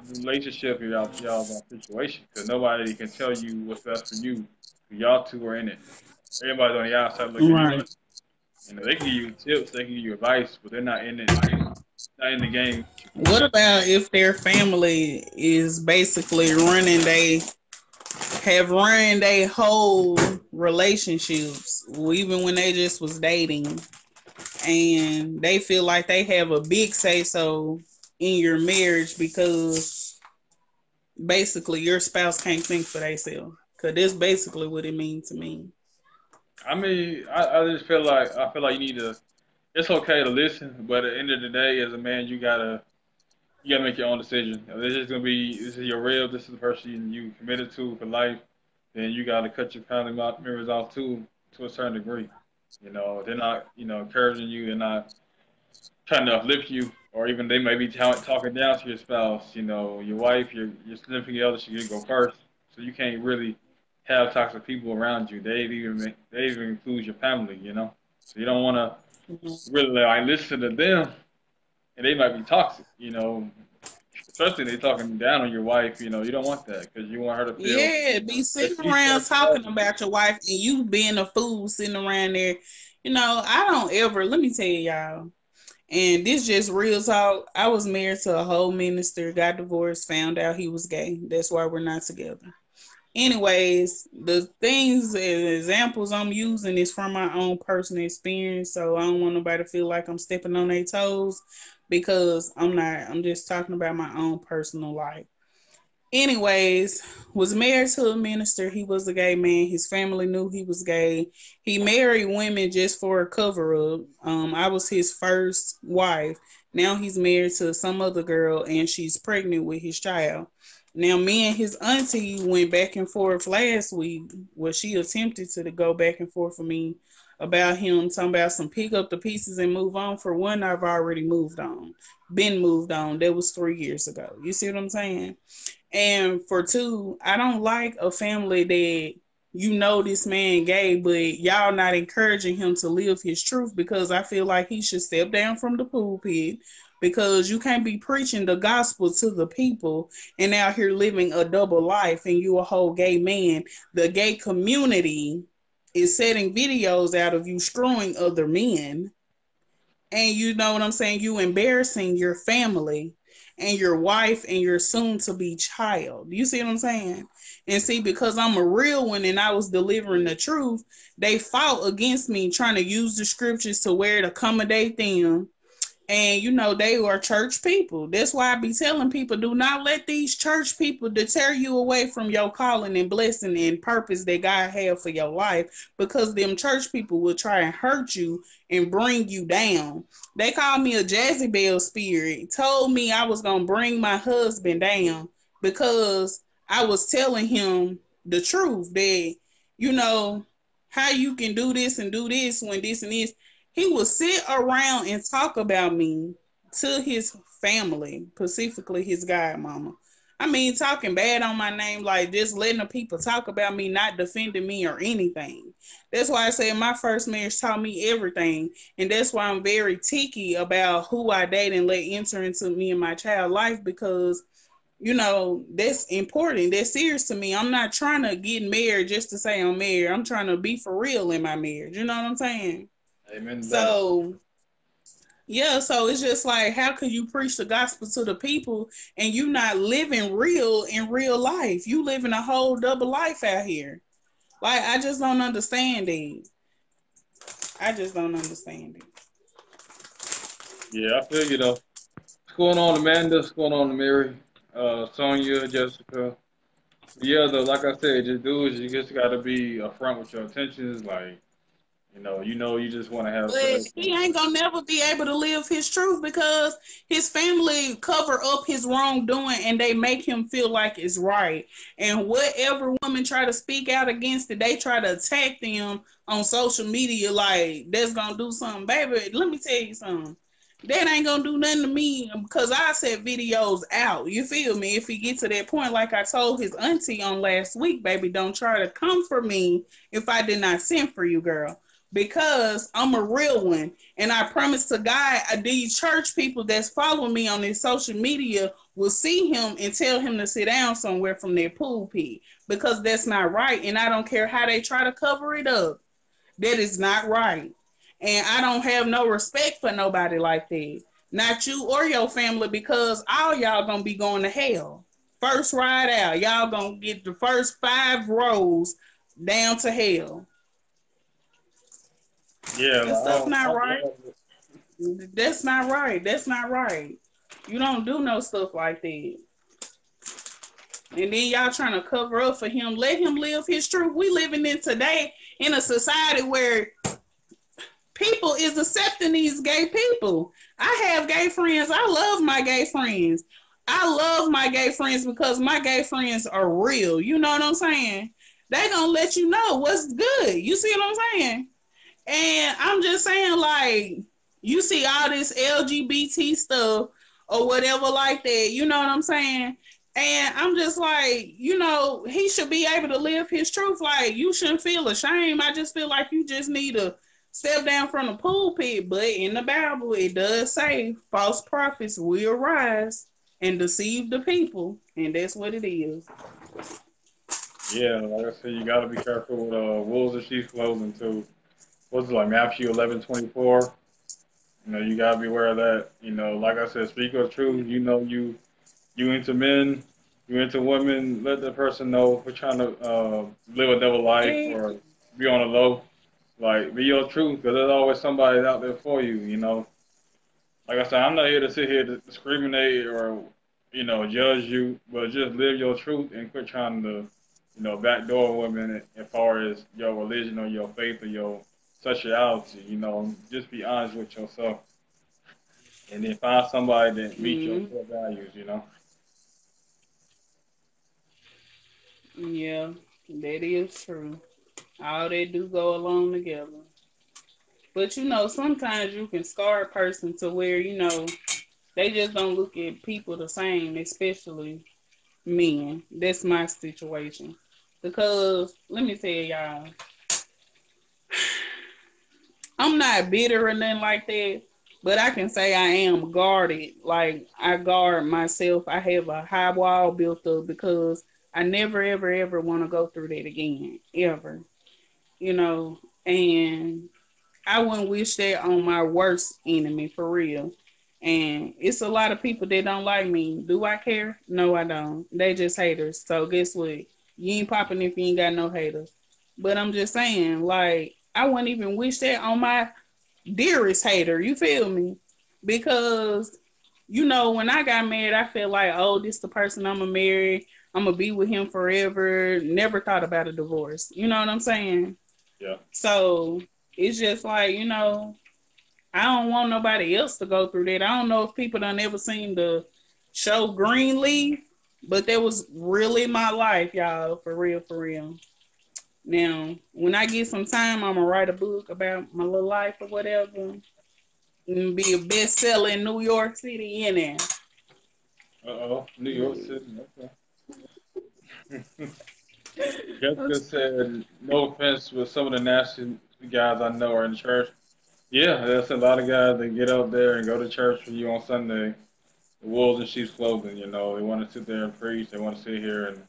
relationship or y'all situation. Because nobody can tell you what's best for you Y'all two are in it. Everybody's on the outside looking in. Right. You know, they can give you tips, they can give you advice, but they're not in it, not in the game. What about if their family is basically run their whole relationships, even when they just was dating, and they feel like they have a big say so in your marriage because basically your spouse can't think for themselves. Cause that's basically what it means to me. I mean, I just feel like you need to. It's okay to listen, but at the end of the day, as a man, you gotta make your own decision. If this is gonna be this is your real, this is the person you committed to for life. Then you gotta cut your family members off too, to a certain degree. You know, they're not encouraging you. They're not trying to uplift you, or even they may be talking down to your spouse. You know, your wife, your significant other should go first. So you can't really have toxic people around you. They even include your family. You know, so you don't want to really like listen to them, and they might be toxic. You know, especially they talking down on your wife. You know, you don't want that because you want her to feel Yeah, be that sitting she's around special. talking about your wife and you being a fool sitting around there. I don't ever, let me tell y'all, and this just real talk. I was married to a whole minister, got divorced, found out he was gay. That's why we're not together. Anyways, the things and examples I'm using is from my own personal experience. So I don't want nobody to feel like I'm stepping on their toes because I'm not. I'm just talking about my own personal life. Anyways, was married to a minister. He was a gay man. His family knew he was gay. He married women just for a cover up. I was his first wife. Now he's married to some other girl and she's pregnant with his child. Now me and his auntie went back and forth last week. Well, she attempted to go back and forth for me about him talking about some pick up the pieces and move on. For one, I've already moved on. Been moved on. That was 3 years ago. You see what I'm saying? And for two, I don't like a family that this man gay, but y'all not encouraging him to live his truth because I feel like he should step down from the pulpit because you can't be preaching the gospel to the people and out here living a double life and you a whole gay man. The gay community is setting videos out of you screwing other men and you know what I'm saying, you embarrassing your family and your wife and your soon to be child. You see what I'm saying? And see, because I'm a real one and I was delivering the truth, they fought against me trying to use the scriptures to where to accommodate them and they are church people. That's why I be telling people, do not let these church people deter you away from your calling and blessing and purpose that God have for your life, because them church people will try and hurt you and bring you down. They called me a Jezebel spirit, told me I was gonna bring my husband down because I was telling him the truth that, you know, how you can do this and do this when this and this. He would sit around and talk about me to his family, specifically his godmama. I mean, talking bad on my name, like just letting the people talk about me, not defending me or anything. That's why I say my first marriage taught me everything. And that's why I'm very ticky about who I date and let enter into me and my child life because that's important. That's serious to me. I'm not trying to get married just to say I'm married. I'm trying to be for real in my marriage. You know what I'm saying? Amen to that. So yeah, so it's just like, how could you preach the gospel to the people and you not living real in real life? You living a whole double life out here. Like, I just don't understand it. I just don't understand it. Yeah, I feel you though. What's going on, Amanda? What's going on, Mary? Sonia, Jessica. Yeah, though, like I said, just do is you just gotta be upfront with your intentions. Like, you just want to have But sex. he ain't gonna never be able to live his truth because his family cover up his wrongdoing and they make him feel like it's right. And whatever women try to speak out against it, they try to attack them on social media like that's gonna do something. Baby, let me tell you something. That ain't gonna do nothing to me because I set videos out. You feel me? If he get to that point, like I told his auntie on last week, baby, don't try to come for me if I did not send for you, girl. because I'm a real one. And I promise to God, these church people that's following me on their social media will see him and tell him to sit down somewhere from their pulpit because that's not right. And I don't care how they try to cover it up. That is not right. And I don't have no respect for nobody like that. Not you or your family, because all y'all gonna be going to hell. First ride out. Y'all gonna get the first 5 rows down to hell. Yeah, That stuff like, not right. That's not right. That's not right. You don't do no stuff like that. And then y'all trying to cover up for him. Let him live his truth. We living in today in a society where people is accepting these gay people. I have gay friends. I love my gay friends. I love my gay friends because my gay friends are real. You know what I'm saying? They gonna let you know what's good. You see what I'm saying? And I'm just saying, like, you see all this LGBT stuff or whatever like that. You know what I'm saying? And I'm just like, he should be able to live his truth. Like, you shouldn't feel ashamed. I just feel like you just need to step down from the pulpit. But in the Bible, it does say false prophets will rise and deceive the people. And that's what it is. yeah, like I said, you got to be careful with wolves and sheep's clothing too. What's it like Matthew 11:24? You gotta be aware of that. Like I said, speak your truth. You into men, you into women. Let the person know if we're trying to live a double life And, or be on the low. Like, be your truth, because there's always somebody out there for you. Like I said, I'm not here to sit here to discriminate or judge you, but just live your truth and quit trying to backdoor women as far as your religion or your faith or your sexuality. Just be honest with yourself and then find somebody that meets your mm, core values. yeah, that is true. All they do go along together. But sometimes you can scar a person to where, they just don't look at people the same, especially men. That's my situation. Because let me tell y'all, I'm not bitter or nothing like that, but I can say I am guarded. Like, I guard myself. I have a high wall built up because I never, ever, ever want to go through that again. Ever. You know, and I wouldn't wish that on my worst enemy for real. And it's a lot of people that don't like me. Do I care? No, I don't. They just haters. So guess what? You ain't popping if you ain't got no haters. But I'm just saying, like, I wouldn't even wish that on my dearest hater. You feel me? Because when I got married, I felt like, oh, this the person I'm gonna marry. I'm gonna be with him forever. Never thought about a divorce. You know what I'm saying? Yeah. So it's just like, I don't want nobody else to go through that. I don't know if people done ever seen the show Greenleaf, but that was really my life, y'all, for real, for real. Now, when I get some time, I'm gonna write a book about my little life or whatever, and be a bestseller in New York City in there. Uh-oh, New York City. Okay. Jessica said, no offense with some of the nasty guys I know are in church. Yeah, there's a lot of guys that get out there and go to church for you on Sunday, the wolves in sheep's clothing. They want to sit there and preach. They want to sit here and,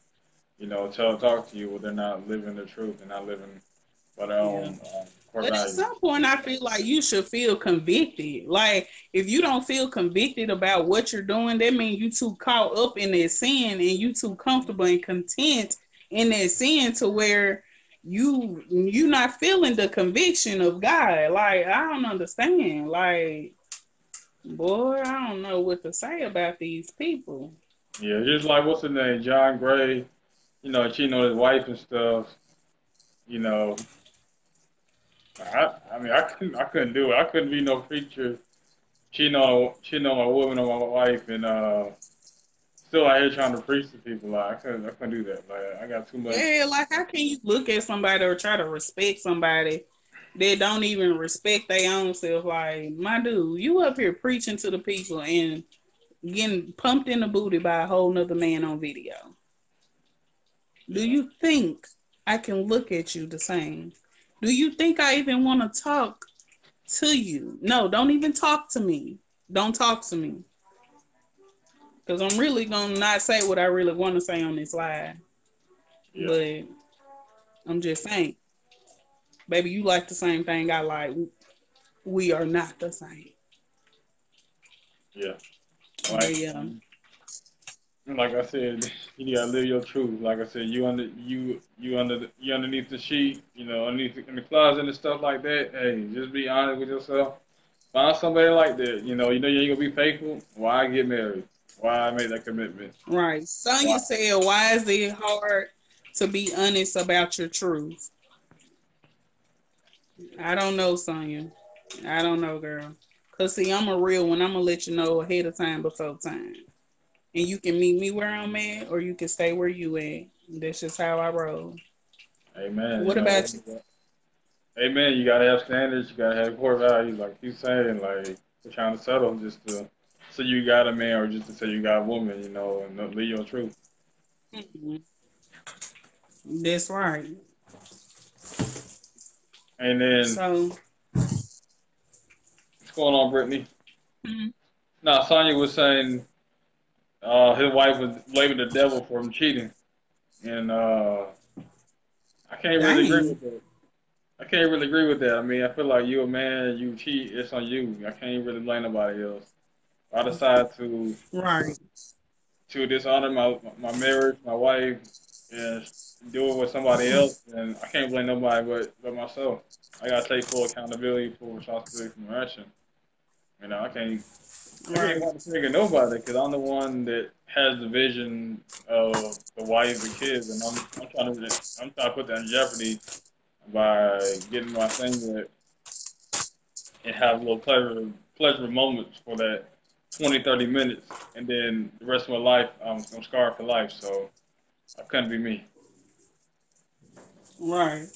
talk to you, but they're not living the truth. They're not living by their Yeah. own core But at values. some point, I feel like you should feel convicted. Like, if you don't feel convicted about what you're doing, that means you too caught up in that sin and you too comfortable and content in that sin to where you not feeling the conviction of God. Like, I don't understand. Like, boy, I don't know what to say about these people. Yeah, just like what's his name, John Gray, cheating on his wife and stuff. You know, I mean, I couldn't do it. I couldn't be no preacher cheating on my woman or my wife and still out here trying to preach to people. Like I couldn't do that. Like I got too much. Yeah, like how can you look at somebody or try to respect somebody that don't even respect their own self? Like, my dude, you up here preaching to the people and getting pumped in the booty by a whole nother man on video. Do Yeah, you think I can look at you the same? Do you think I even want to talk to you? No, don't even talk to me. Don't talk to me. Because I'm really going to not say what I really want to say on this live. Yeah, But I'm just saying, baby, you like the same thing I like. We are not the same. yeah. But Like yeah, like I said, you gotta live your truth. Like I said, you underneath the sheet, underneath in the closet and stuff like that. Hey, just be honest with yourself. Find somebody like that. You ain't gonna be faithful. Why get married? Why make that commitment? right. Sonya Why? said, why is it hard to be honest about your truth? I don't know, Sonya. I don't know, girl. Cause see, I'm a real one. I'm gonna let you know ahead of time before time. And you can meet me where I'm at, or you can stay where you at. That's just how I roll. Amen. What about you? Amen. You gotta have standards. You gotta have core values, like you saying. Like you're trying to settle just to say you got a man or just to say you got a woman. And not live your truth. Mhm. That's right. And then So, what's going on, Brittany? mhm. Now, Sonya was saying his wife was blaming the devil for him cheating, and I can't really agree Dang. with that. I can't really agree with that. I mean, I feel like you a man, you cheat, it's on you. I can't really blame nobody else. I decide Right. to dishonor my marriage, my wife, and do it with somebody else, and I can't blame nobody but myself. I gotta take full accountability, full responsibility for my action. I can't Right. point the finger at nobody because I'm the one that has the vision of the wife, the kids, and I'm trying to put that in jeopardy by getting my finger and have little pleasure moments for that 20, 30 minutes, and then the rest of my life I'm scarred for life. So I couldn't be me. Right.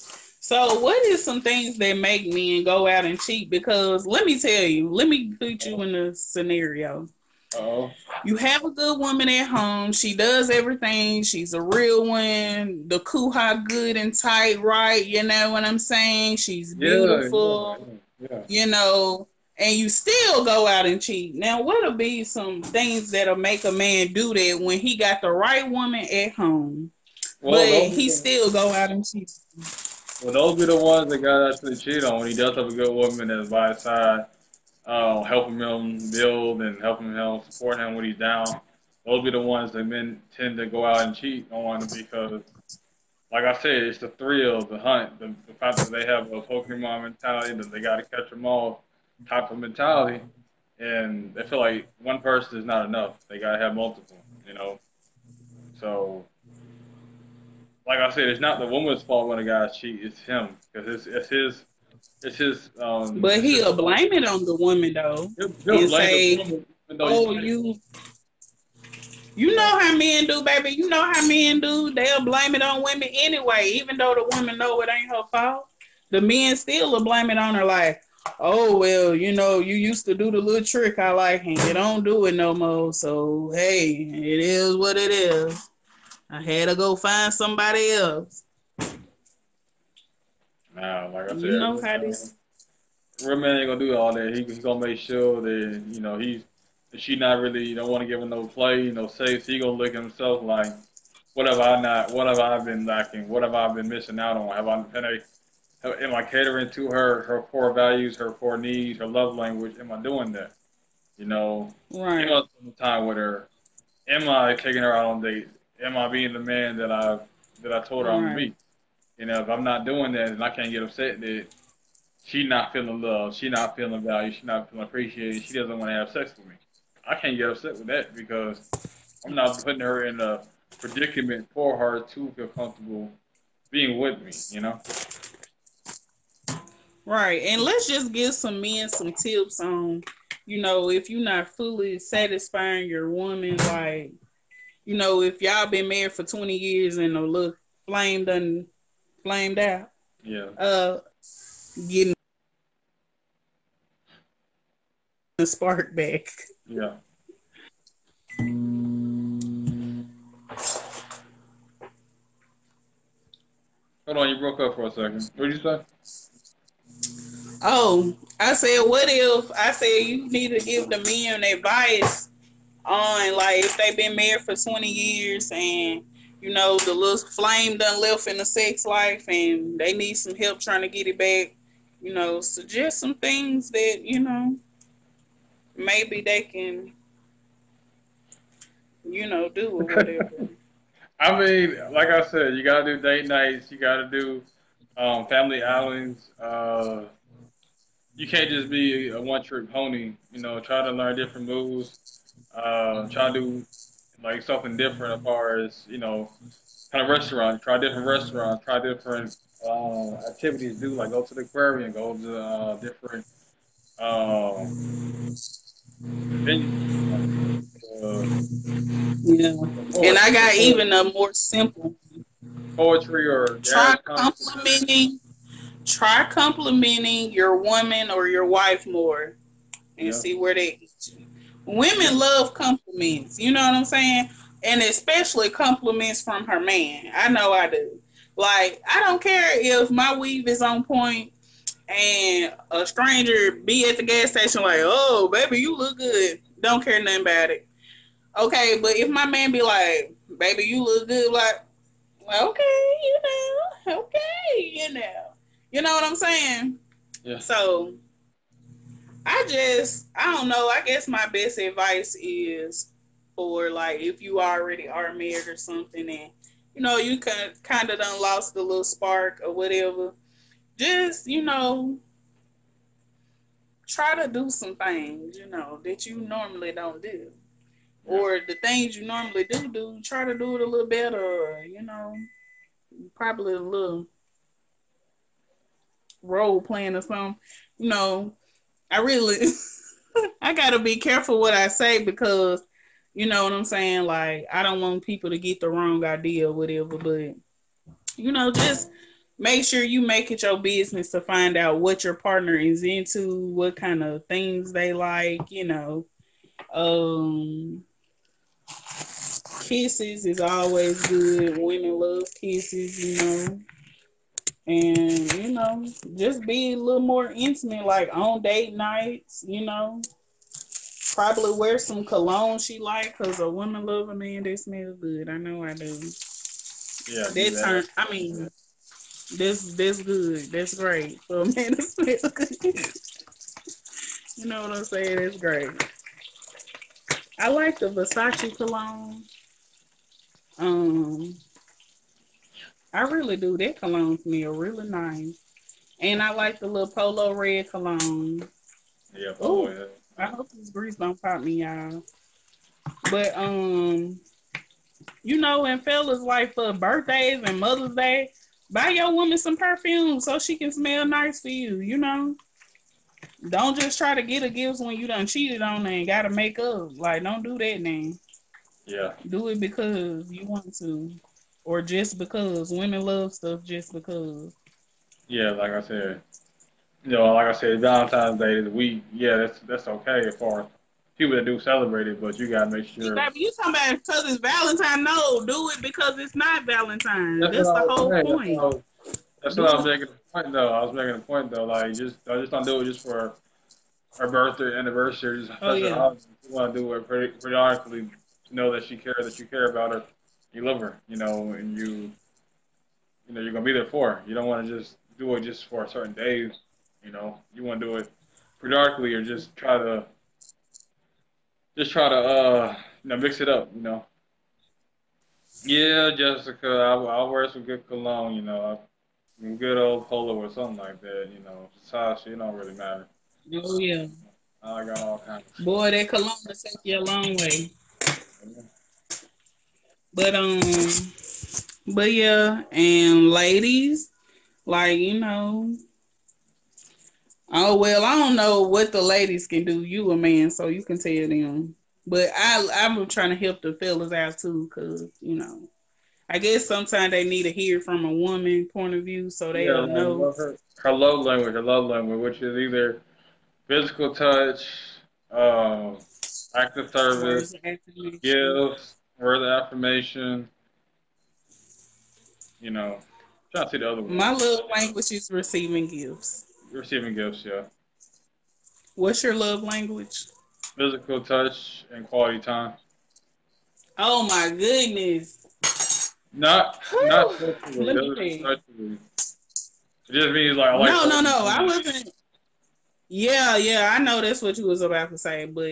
So, what is some things that make men go out and cheat? Because let me tell you, let me put you in a scenario. Oh, You have a good woman at home. She does everything. She's a real one. The kuha good and tight, right? You know what I'm saying? She's yeah, beautiful, yeah. you know, and you still go out and cheat. Now, what'll be some things that'll make a man do that when he got the right woman at home, but Well, those are he the still go out and cheat? those be the ones that got actually cheat on when he does have a good woman that's by his side, helping him build and helping him support him when he's down. Those be the ones that men tend to go out and cheat on because, like I said, it's the thrill, the hunt, the fact that they have a Pokemon mentality that they got to catch them all type of mentality, and they feel like one person is not enough. They got to have multiple. So, like I said, it's not the woman's fault when a guy cheat. It's him because But it's his he'll blame it on the woman though, he'll and blame the say, woman even though "Oh, you you know know how men do, baby. You know how men do. They'll blame it on women anyway, even though the woman know it ain't her fault. The men still will blame it on her, like, oh well, you used to do the little trick I like, and you don't do it no more. So hey, it is what it is. I had to go find somebody else. nah, like I You said, know how this. real man ain't gonna do all that. He gonna make sure that that she not really don't want to give him no play, no safe. He gonna look at himself like, what have I been lacking? What have I been missing out on? Am I catering to her core values, her core needs, her love language? Am I doing that? Am Right, I spending time with her? Am I taking her out on dates? Am I being the man that I told her I'm gonna right, be? If I'm not doing that, then I can't get upset that she not feeling love, she not feeling value, she not feeling appreciated, she doesn't want to have sex with me. I can't get upset with that because I'm not putting her in a predicament for her to feel comfortable being with me. right. And let's just give some men some tips on, if you're not fully satisfying your woman, like, if y'all been married for 20 years and a little flame done flamed out, Yeah, uh, getting the spark back. yeah. Hold on, you broke up for a second. What did you say? Oh, I said, what if I said you need to give the men advice on like if they've been married for 20 years and the little flame done left in the sex life and they need some help trying to get it back. Suggest some things that maybe they can do or whatever. I mean, like I said, you gotta do date nights. You gotta do family outings. You can't just be a one trick pony. Try to learn different moves. Try to do like something different as far as kind of restaurants. Try different restaurants. Try different activities. Do like go to the aquarium. Go to different uh, venues. Uh, Yeah. And I got even a more simple. poetry or Try jazz concert. complimenting try complimenting your woman or your wife more and Yeah, see where they get you. Women love compliments, you know what I'm saying? And especially compliments from her man. I know I do. Like, I don't care if my weave is on point and a stranger be at the gas station like, oh, baby, you look good. Don't care nothing about it. Okay, but if my man be like, baby, you look good, like, okay, okay, You know what I'm saying? yeah, So I don't know. I guess my best advice is for like if you already are married or something and you kind of done lost the little spark or whatever. Just try to do some things that you normally don't do, yeah, or the things you normally do. Try to do it a little better, or probably a little role playing or something. You know, I really I gotta be careful what I say because you know what I'm saying. Like I don't want people to get the wrong idea or whatever. But just make sure you make it your business to find out what your partner is into, what kind of things they like. Um, Kisses is always good. Women love kisses. And just be a little more intimate, like on date nights. Probably wear some cologne she like, cause a woman love a man that smells good. I know I do. yeah. Do That that. turn. I mean, that's good. That's great for a man to smell good. You know what I'm saying? That's great. I like the Versace cologne. Um, I really do. That cologne smell really nice, and I like the little Polo Red cologne. Yeah, polo. Ooh, Yeah, I nice. hope this grease don't pop me, y'all. But and fellas like for birthdays and Mother's Day, buy your woman some perfume so she can smell nice for you. Don't just try to get her gifts when you done cheated on her and gotta make up. Like, don't do that, man. Yeah, Do it because you want to, or just because women love stuff just because. yeah. Like I said, like I said, Valentine's Day is a week. Yeah, that's okay as far as people that do celebrate it, but you gotta make See, sure. baby, you talking about because it's Valentine? No, do it because it's not Valentine's. That's what That's I the was whole saying. point. That's what I was Do making a point though. I was making a point though. Like just don't do it just for her birthday, anniversary, just Oh such a yeah, holiday. You want to do it periodically to know that you care about her, you love her, and you're gonna be there for her. You don't want to just do it just for certain days. You want to do it periodically or just try to mix it up. Yeah, Jessica, I'll wear some good cologne. Some good old polo or something like that. Sasha, it don't really matter. oh yeah. I got all kinds of stuff. Boy, that cologne will take you a long way. Yeah. But yeah, and ladies, like oh well, I don't know what the ladies can do. You a man, so you can tell them. But I'm trying to help the fellas out too, cause I guess sometimes they need to hear from a woman point of view, so Yeah, they'll like know. love her love language, which is either physical touch, uh, active service, Words of affirmation. gifts, word of affirmation, you know. trying to see the other My one. love language is receiving gifts. Receiving gifts, yeah. What's your love language? Physical touch and quality time. Oh my goodness. Not Whew. sexually. Let me Doesn't tell mean you. sexually. It just means like I like No, no, holding no. your I hand. wasn't. Yeah, yeah. I know that's what you was about to say, but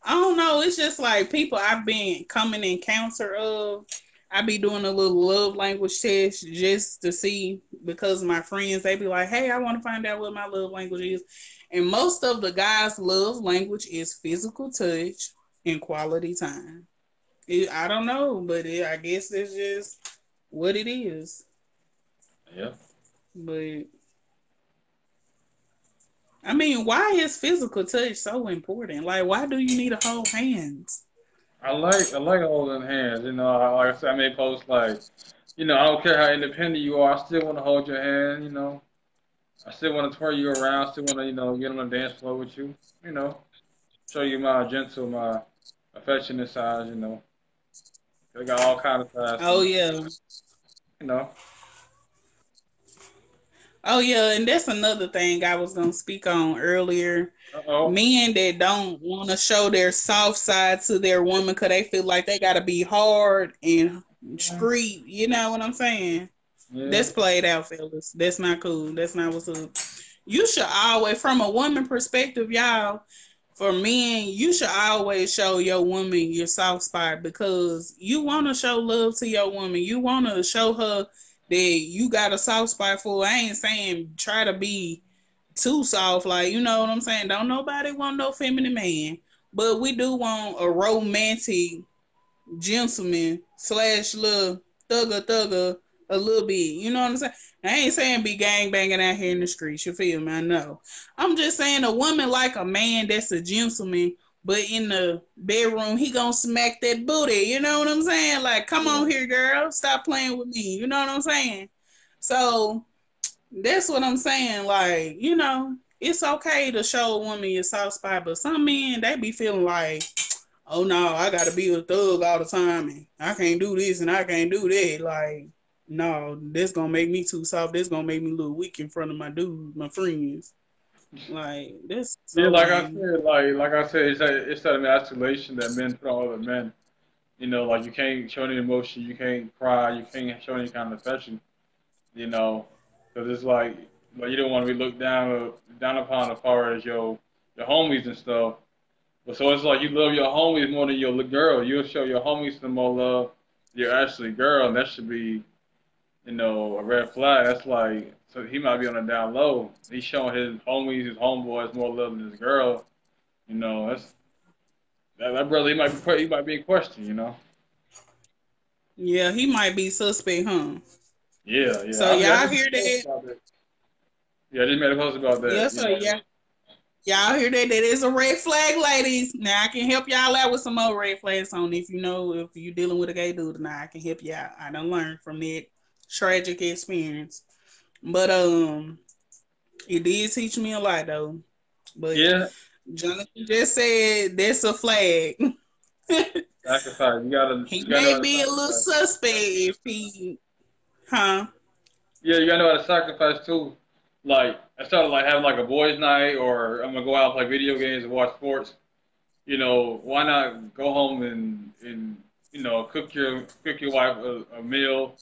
I don't know. It's just like people I've been coming in encounter of. I be doing a little love language test just to see because my friends they be like, "Hey, I want to find out what my love language is," and most of the guys' love language is physical touch and quality time. I don't know, but I guess it's just what it is. Yeah. But I mean, why is physical touch so important? Like, why do you need to hold hands? I like holding hands. Like I said, I may post like, I don't care how independent you are. I still want to hold your hand. I still want to twirl you around. Still want to get on the dance floor with you. You know, show you my gentle, my affectionate side. I got all kind of sides to Oh me. yeah, You know. oh yeah, and that's another thing I was gonna speak on earlier. Uh oh. Men that don't want to show their soft side to their woman because they feel like they gotta be hard and Yeah. street. You know what I'm saying? Yeah. That's played out, fellas. That's not cool. That's not what's up. You should always, from a woman perspective, y'all, for men, you should always show your woman your soft spot because you want to show love to your woman. You want to show her that you got a soft spot for her. I ain't saying try to be too soft, like, you know what I'm saying? Don't nobody want no feminine man. But we do want a romantic gentleman slash little thugger a little bit. You know what I'm saying? I ain't saying be gang banging out here in the streets. You feel me? I know. I'm just saying a woman like a man that's a gentleman, but in the bedroom he gonna smack that booty. You know what I'm saying? Like, come Yeah. on here, girl, stop playing with me. You know what I'm saying? So that's what I'm saying. Like, it's okay to show a woman your soft spot, but some men they be feeling like, oh no, I gotta be a thug all the time and I can't do this and I can't do that. Like, no, this gonna make me too soft. This gonna make me look weak in front of my dudes, my friends. Like, this Yeah, so lame. like I said, it's that emasculation that men put on other men. Like you can't show any emotion, you can't cry, you can't show any kind of affection. Because it's like you don't want to be looked down upon as far as your homies and stuff. But so it's like you love your homies more than your girl. You'll show your homies some more love. You're actually girl, and that should be a red flag. That's like so he might be on the down low. He's showing his homies, his homeboys more love than his girl. That brother. He might be in question. Yeah, he might be suspect, huh? Yeah, yeah. So I y'all just made hear a post that? about that. Yeah, I just made a post about that. Yes, sir. Yeah. Y'all hear that? That is a red flag, ladies. Now I can help y'all out with some more red flags on if if you're dealing with a gay dude. Now I can help you out. I done learned from that tragic experience. But it did teach me a lot though. But Yeah, Jonathan just said that's a flag. sacrifice. You gotta He you gotta know may how to be a little sacrifice. suspect if he, huh? Yeah, you gotta know how to sacrifice too. Like instead of like having like a boys' night or I'm gonna go out and play video games and watch sports. Why not go home and cook your wife a meal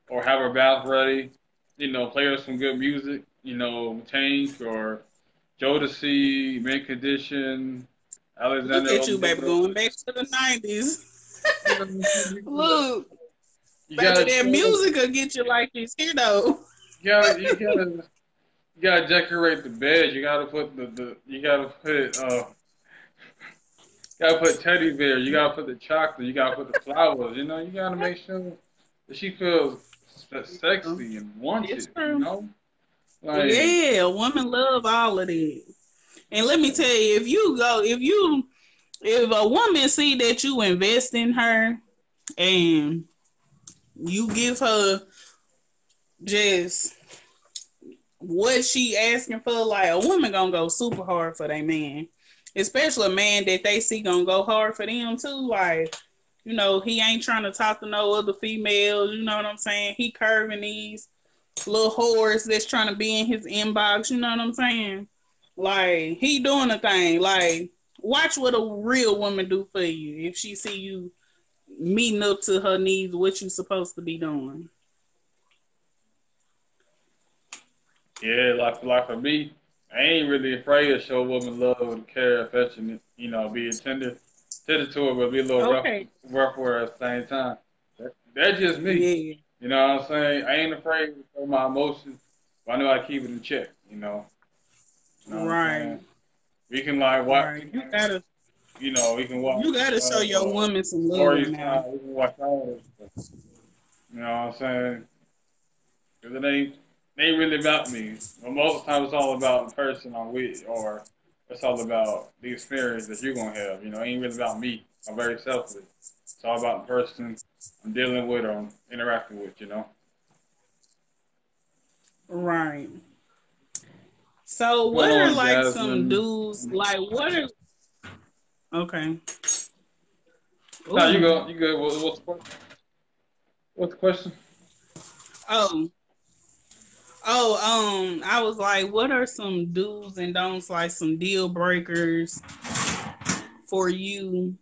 or have her bath ready. Play her some good music. Tank or Jodeci, Mint Condition, Look Alexander at you, baby, O'Neal. going back to the 90s. You know, you, Look, you baby, gotta that show, music will get you like this here though. you gotta decorate the bed. You gotta put teddy bear. You gotta put the chocolate. You gotta put the flowers. You gotta make sure that she feels sexy and It's wanted. true. Like Yeah, a woman love all of that. And let me tell you, if a woman see that you invest in her and you give her just what she asking for, like a woman gonna go super hard for that man. Especially a man that they see gonna go hard for them too. Like He ain't trying to talk to no other females. You know what I'm saying? He curving these little whores that's trying to be in his inbox. You know what I'm saying? Like he doing a thing. Like watch what a real woman do for you if she see you meeting up to her needs. What you supposed to be doing? Yeah, like for me, I ain't really afraid to show a woman love and care, affection, be tender to her, but be a little Okay. rough with her at the same time. That's just me. Yeah. You know what I'm saying? I ain't afraid to show my emotions, but I know I keep it in check. You know what I'm Right. saying? We can like watch, Right. we can watch You gotta show your woman some love Warriors now. time. We can watch all this stuff. You know what I'm saying? Because it ain't really about me. But most of the time, it's all about the person I'm with, or it's all about the experience that you're gonna have. It ain't really about me. I'm very selfish. It's all about the person I'm dealing with or I'm interacting with. Right. So What's going what are on, like some Jasmine? dudes like what are okay. No, you Ooh. go. You good. What's the question? What's the question? Oh. I was like, what are some do's and don'ts, like some deal breakers for you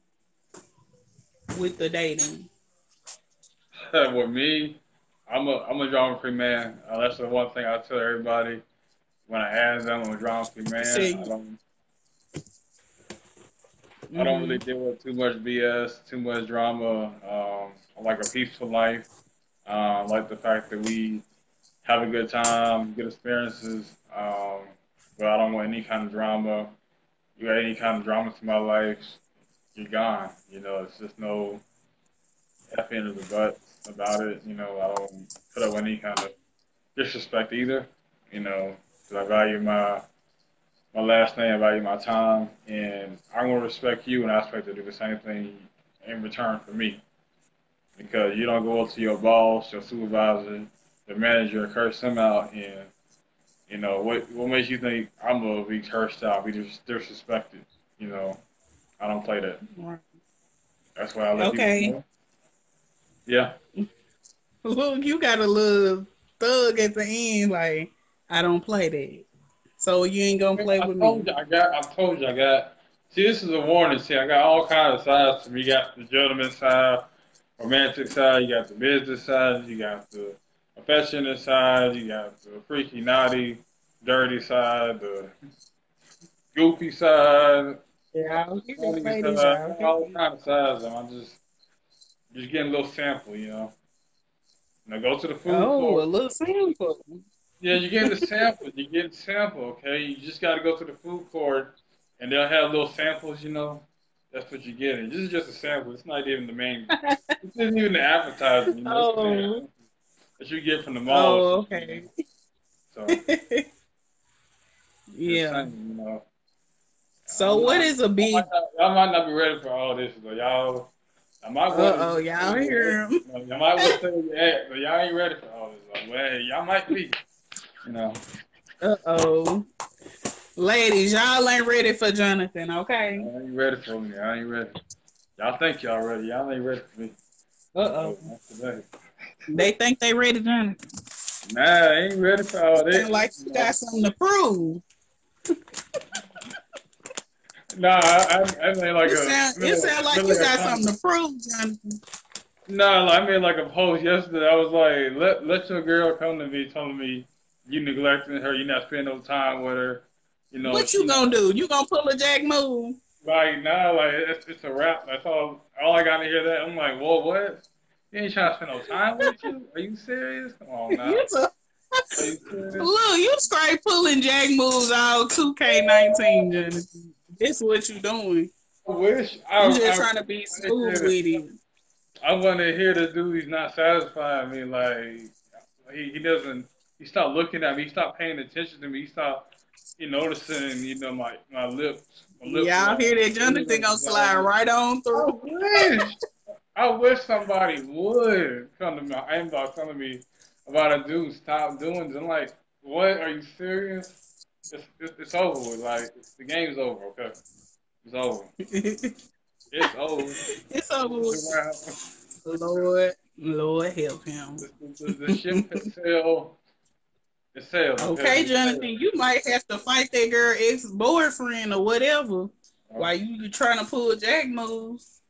with the dating? With me, I'm a drama free man. That's the one thing I tell everybody when I ask them. I'm a drama free You man. said, I don't really mm-hmm. deal with too much BS, too much drama. I like a peaceful life. I like the fact that we have a good time, good experiences. But I don't want any kind of drama. You got any kind of drama to my life, you're gone. It's just no F end of the butt about it. I don't put up with any kind of disrespect either. Because I value my last name, I value my time, and I want to respect you, and I expect to do the same thing in return for me. Because you don't go up to your boss, your supervisor, the manager, curse them out, and what makes you think I'm gonna be cursed out, be disrespected? You know, I don't play that. That's why I let people Okay. know. Yeah, Look, you got a little thug at the end, like, I don't play that. So you ain't gonna play I with told me. you I got. I told you I got. See, this is a warning. See, I got all kinds of sides to me. You got the gentleman side, romantic side. You got the business side. You got the affectionate side. You got the freaky, naughty, dirty side. The goofy side. Y'all hear this, Funny side. ladies? I Y'all got hear all this? kinds of sides. And I'm just getting a little sample. Now go to the food Oh, a court. little sample. Yeah, you're getting the sample. You're getting sample. Okay, you just got to go to the food court, and they'll have little samples. That's what you're getting. This is just a sample. It's not even the main. This isn't even the appetizer. It's the main Oh, that you get from the mall or oh, something. okay. So just Yeah. saying. So what is a big? Y'all might not be ready for all this, but y'all. I might Uh want to oh, just y'all say where hear him? y'all might want to say where you at, but y'all ain't ready for all this. Like, well, hey, y'all might be. You know. Uh oh, ladies, y'all ain't ready for Jonathan, okay? Y'all ain't ready for me. I ain't ready. Y'all think y'all ready. Y'all ain't ready for me. Uh No, oh, not today. they think they ready, Jonathan. Nah, I ain't ready for all Sound that. like you got something to prove. Nah, I made like It sound like like you a got comment. something to prove, Jonathan. Nah, I made like a post yesterday. I was like, let your girl come to me telling me you neglecting her, you not spending no time with her. What She you not gonna do? You gonna pull a Jack move? like nah, like it's a wrap. That's all I got to hear that. I'm like, whoa, what? You ain't trying to spend no time with you? Are you serious? Come on now. You so, Are you serious? look, you straight pulling Jack moves all 2K19, Jonathan. This what you doing. I wish You just I trying to be wanna smooth hear that. with it. I want to hear the dude. He's not satisfying me. Like he doesn't. He stopped looking at me. He stopped paying attention to me. He stopped, noticing. My lips, my lip Y'all hear gloss. that? Jonathan gonna slide right on I through. wish. I wish somebody would come to my inbox telling me about a dude stop doing this. I'm like, what? Are you serious? It's over with. Like the game's over. Okay, it's over. It's over. It's over with. Around. Lord help him. The ship has sailed. It sailed. Okay, Okay, it Jonathan, sailed. you might have to fight that girl ex-boyfriend or whatever while you trying to pull jack moves.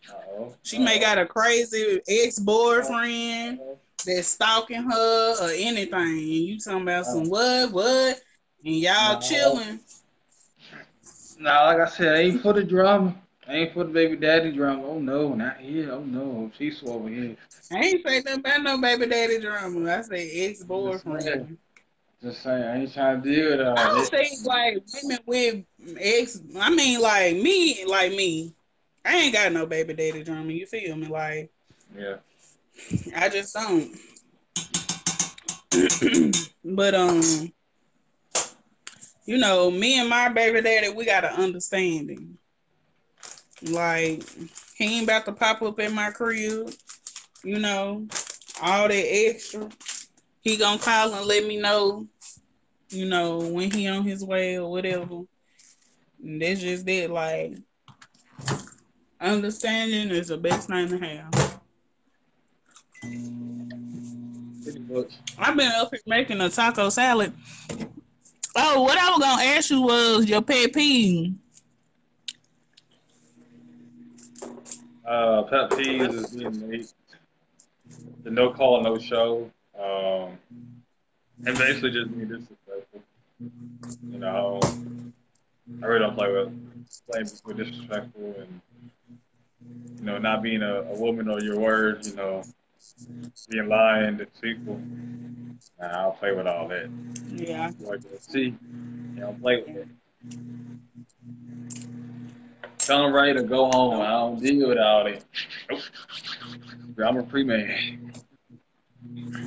Uh-oh. She may Uh-oh. got a crazy ex-boyfriend Uh-oh. that's stalking her or anything. And you talking about Uh-oh. some what? And y'all No, chilling. no, like I said, I ain't for the drama. I ain't for the baby daddy drama. Oh no, not here. Oh no, she's over here. I ain't say nothing about no baby daddy drama. I say Just saying. ex-boyfriend. Just saying. I ain't trying to deal with I all don't that. think like women with ex. I mean, like me. I ain't got no baby daddy drama. You feel me? Like Yeah. I just don't. But you know, me and my baby daddy, we got an understanding. Like he ain't about to pop up in my crib. You know, all that extra. He gonna call and let me know. You know when he on his way or whatever. And that's just that. Like understanding is the best thing to have. Pretty much. I've been up here making a taco salad. Oh, what I was gonna ask you was your pet peeve. Pet peeves is being late. The no call, no show. And basically just being disrespectful. You know, I really don't play with disrespectful and not being a woman or your word. Being lying, deceitful. Nah, I don't play with all that. Yeah. Like see, you don't play with it. Tell them ready to go home. I don't deal with all that. Nope. I'm a free man.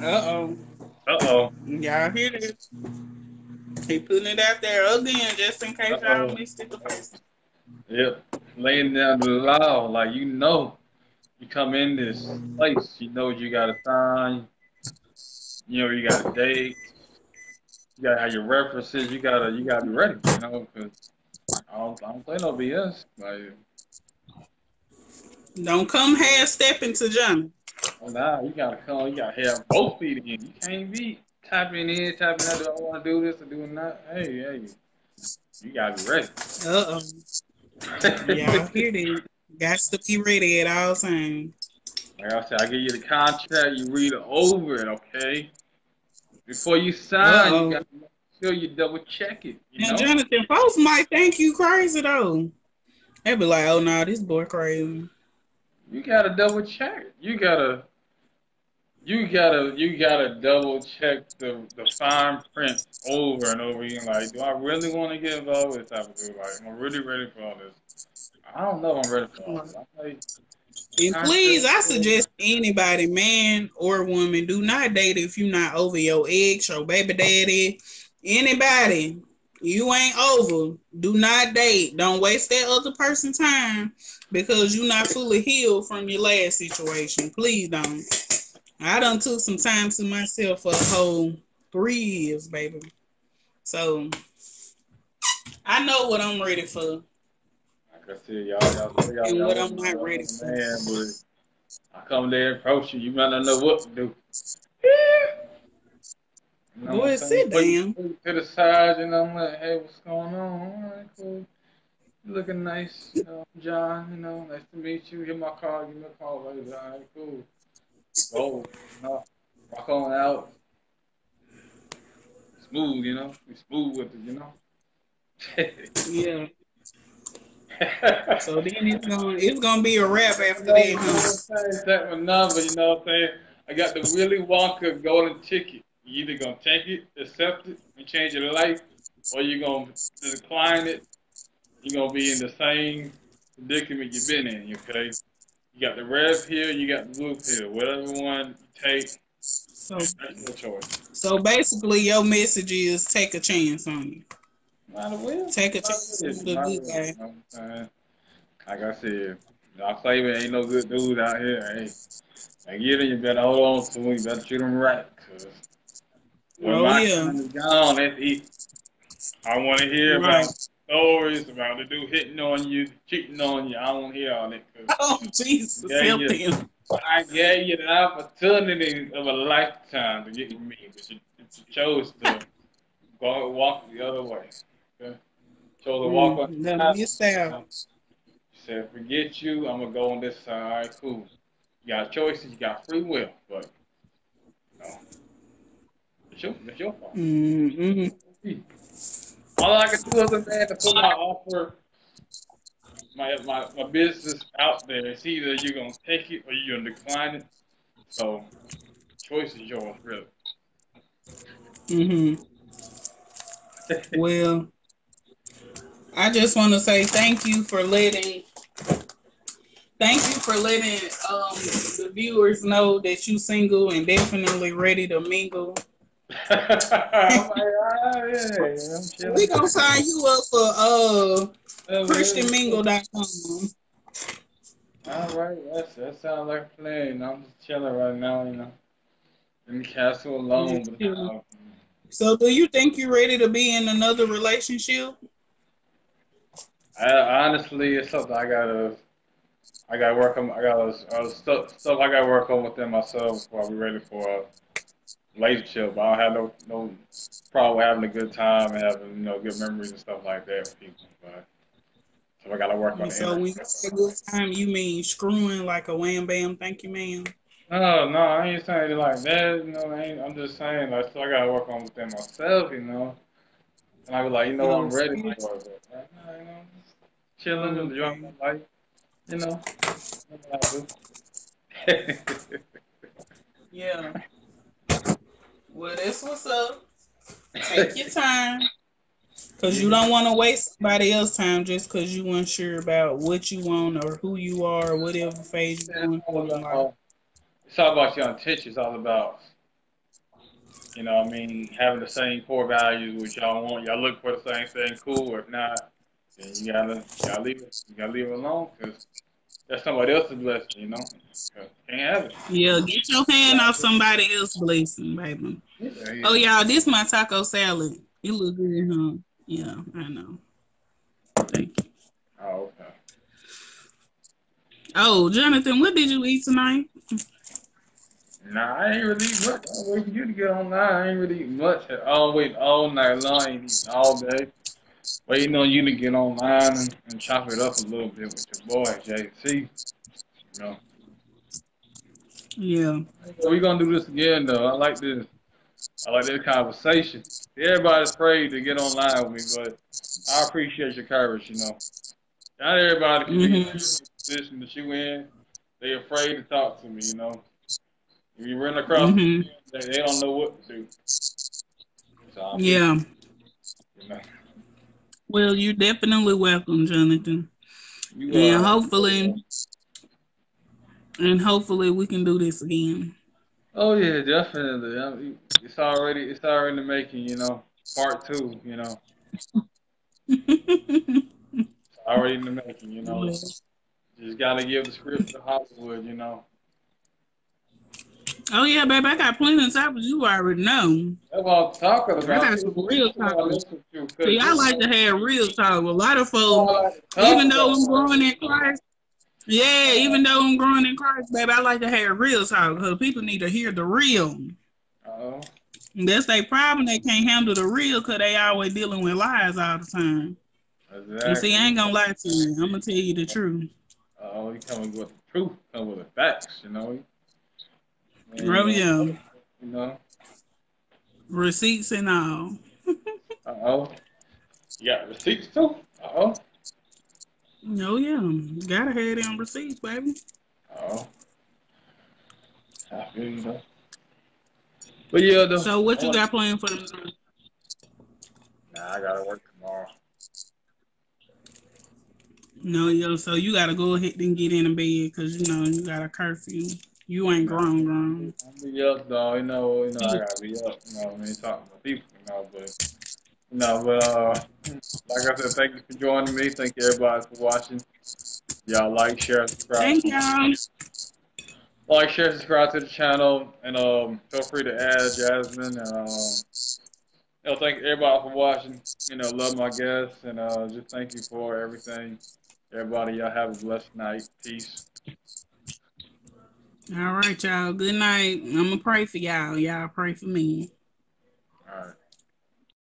Uh-oh. Uh-oh. Y'all hear this? He putting it out there again just in case y'all Uh-oh. missed it the first time. Yep. Laying down the law, like you come in this place, you know what you gotta sign, you gotta date, you gotta have your references, you gotta be ready, because I don't play no BS. Like, Don't come half stepping to Johnny. oh nah, you gotta come, you gotta have both feet in. You can't be tapping in, tapping out, do I wanna do this or doing that? Hey, you gotta be ready. Uh-oh. Y'all hear that? Got to be ready at all times. Like I said, I give you the contract, you read it over it, okay? Before you sign, you Uh-oh. gotta make sure you double check it, Now, Jonathan, folks might think you crazy, though. They be like, oh, nah, this boy crazy. You gotta double check. You gotta double check the fine print over and over again. Like, do I really want to get involved with this type of dude? Like, am I really ready for all this? I don't know if I'm ready for all this. I'm like, And please, contract. I suggest anybody, man or woman, do not date if you're not over your ex or baby daddy. Anybody, you ain't over. Do not date. Don't waste that other person's time because you're not fully healed from your last situation. Please don't. I done took some time to myself for a whole 3 years, baby. So I know what I'm ready for Like I said, y'all say and y'all what want I'm not a ready for. man, but I come there and approach you, you might not know what to do. You know what I'm Boy, saying? sit Put you down. to the side, I'm like, hey, what's going on? All right, cool. You looking nice, John, nice to meet you. Hit my car, give me a call later. All right, cool. Go, rock on out. Smooth, Be smooth with it. Yeah. So then it's gonna be a wrap after You that, know huh? what I'm saying? Take my number, you know what I'm saying? I got the Willy Wonka golden ticket. You either gonna take it, accept it, and change your life, or you're gonna decline it. You're gonna be in the same predicament you've been in, okay? You got the red pill, you got the blue pill. Whatever one you take, So that's your choice. so basically your message is take a chance on you. Not a will. Take a Not chance really. on the Not good really. You guy. know what I'm saying? Like I said, y'all claim it ain't no good dudes out here. Hey, like you better hold on to him. You better treat him right. Cause when Oh my yeah. time is gone, that's it. I want to hear Right. about stories about the dude hitting on you, cheating on you. I don't hear all that because Oh, Jesus, yeah, help yeah. him. I gave you the opportunity of a lifetime to get with me, but you chose to go walk the other way. Okay? Chose to walk on The the missed side. out. You said, forget you, I'm gonna go on this side. All right, cool. You got choices, you got free will, but you know, it's your fault. Mm-hmm. All I can do as a man to put my offer, my business out there. It's either you're gonna take it or you're gonna decline it. So choice is yours, really. Mm-hmm. Well, I just want to say thank you for letting the viewers know that you single and definitely ready to mingle. I'm like, ah, yeah, I'm We chilling. gonna sign you up for Yeah. christianmingle.com. All right, that sounds like a plan. I'm just chilling right now, in the castle alone. But So do you think you're ready to be in another relationship? honestly, it's something I gotta work on. I got stuff I gotta work on within myself before I be ready for a relationship. I don't have no problem with having a good time and having good memories and stuff like that with people. But so I gotta work on And the so inner. when you say good time, you mean screwing like a wham bam, thank you, ma'am. No, no, I ain't saying it like that. I'm just saying like so I gotta work on within myself. And I be like, Oh, I'm ready spirit. for it. But right now, just chilling, enjoying Okay. my life. You know, that's what I do. Yeah. Well, that's what's up. Take your time. Cause you Yeah, don't want to waste somebody else's time just cause you unsure about what you want or who you are or whatever phase you're it's going all through in life. about it's all about your intentions. It's all about what I mean, having the same core values which y'all want. Y'all look for the same thing. Cool. If not, then you gotta leave it. You gotta leave it alone because that's somebody else's blessing. 'Cause can't have it. Yeah, get your hand off somebody else's blessing, baby. Yeah, Oh, yeah. y'all, this my taco salad. It look good, huh? Yeah, I know. Thank you. Oh, okay. Oh, Jonathan, what did you eat tonight? Nah, I ain't really eat much. I'm waiting for you to get online. I ain't really eat much at all. Waiting all night long. I ain't eating all day. Waiting on you to get online and chop it up a little bit with your boy, JC. know. Yeah. We gonna do this again though. I like this. I like this conversation. Everybody's afraid to get online with me, but I appreciate your courage. Not everybody can be in Mm-hmm. the position that you in. They afraid to talk to me. If you run across them, Mm-hmm. they don't know what to do. So I appreciate Yeah. you know. Well, you're definitely welcome, Jonathan. You And hopefully we can do this again. oh yeah, definitely. It's already in the making. Part two. It's already in the making. Just gotta give the script to Hollywood. Oh yeah, baby, I got plenty of topics you already know. That's what I'm talking I about. got some real People want to topics. listen to See, because I like to have real talk. A lot of all folks, I like to even talk though about. I'm growing in Christ, yeah, even though I'm growing in Christ, baby, I like to have real talk because people need to hear the real. Oh, That's their problem. They can't handle the real because they always dealing with lies all the time. And see, I exactly. ain't gonna lie to you. I'm gonna tell you the truth. Oh, he coming with the truth, coming with the facts. Oh Man, yeah, you know. receipts and all. Oh, you got receipts too. Oh, Oh yeah, gotta have them receipts, baby. oh, I feel you though. But yeah, though. So what I you want. got planned for the Nah, I gotta work tomorrow. No, yo, so you gotta go ahead and get in the bed because you got a curfew. You ain't Nah, grown. I'm be up though. I gotta be up. I mean, talking to people. But like I said, thank you for joining me. Thank you everybody for watching. Y'all Thank y'all. like, share, subscribe to the channel, and feel free to add Jasmine and Thank everybody for watching. Love my guests, and just thank you for everything. Everybody, y'all have a blessed night. Peace. All right, y'all. Good night. I'm gonna pray for y'all. Y'all pray for me. All right.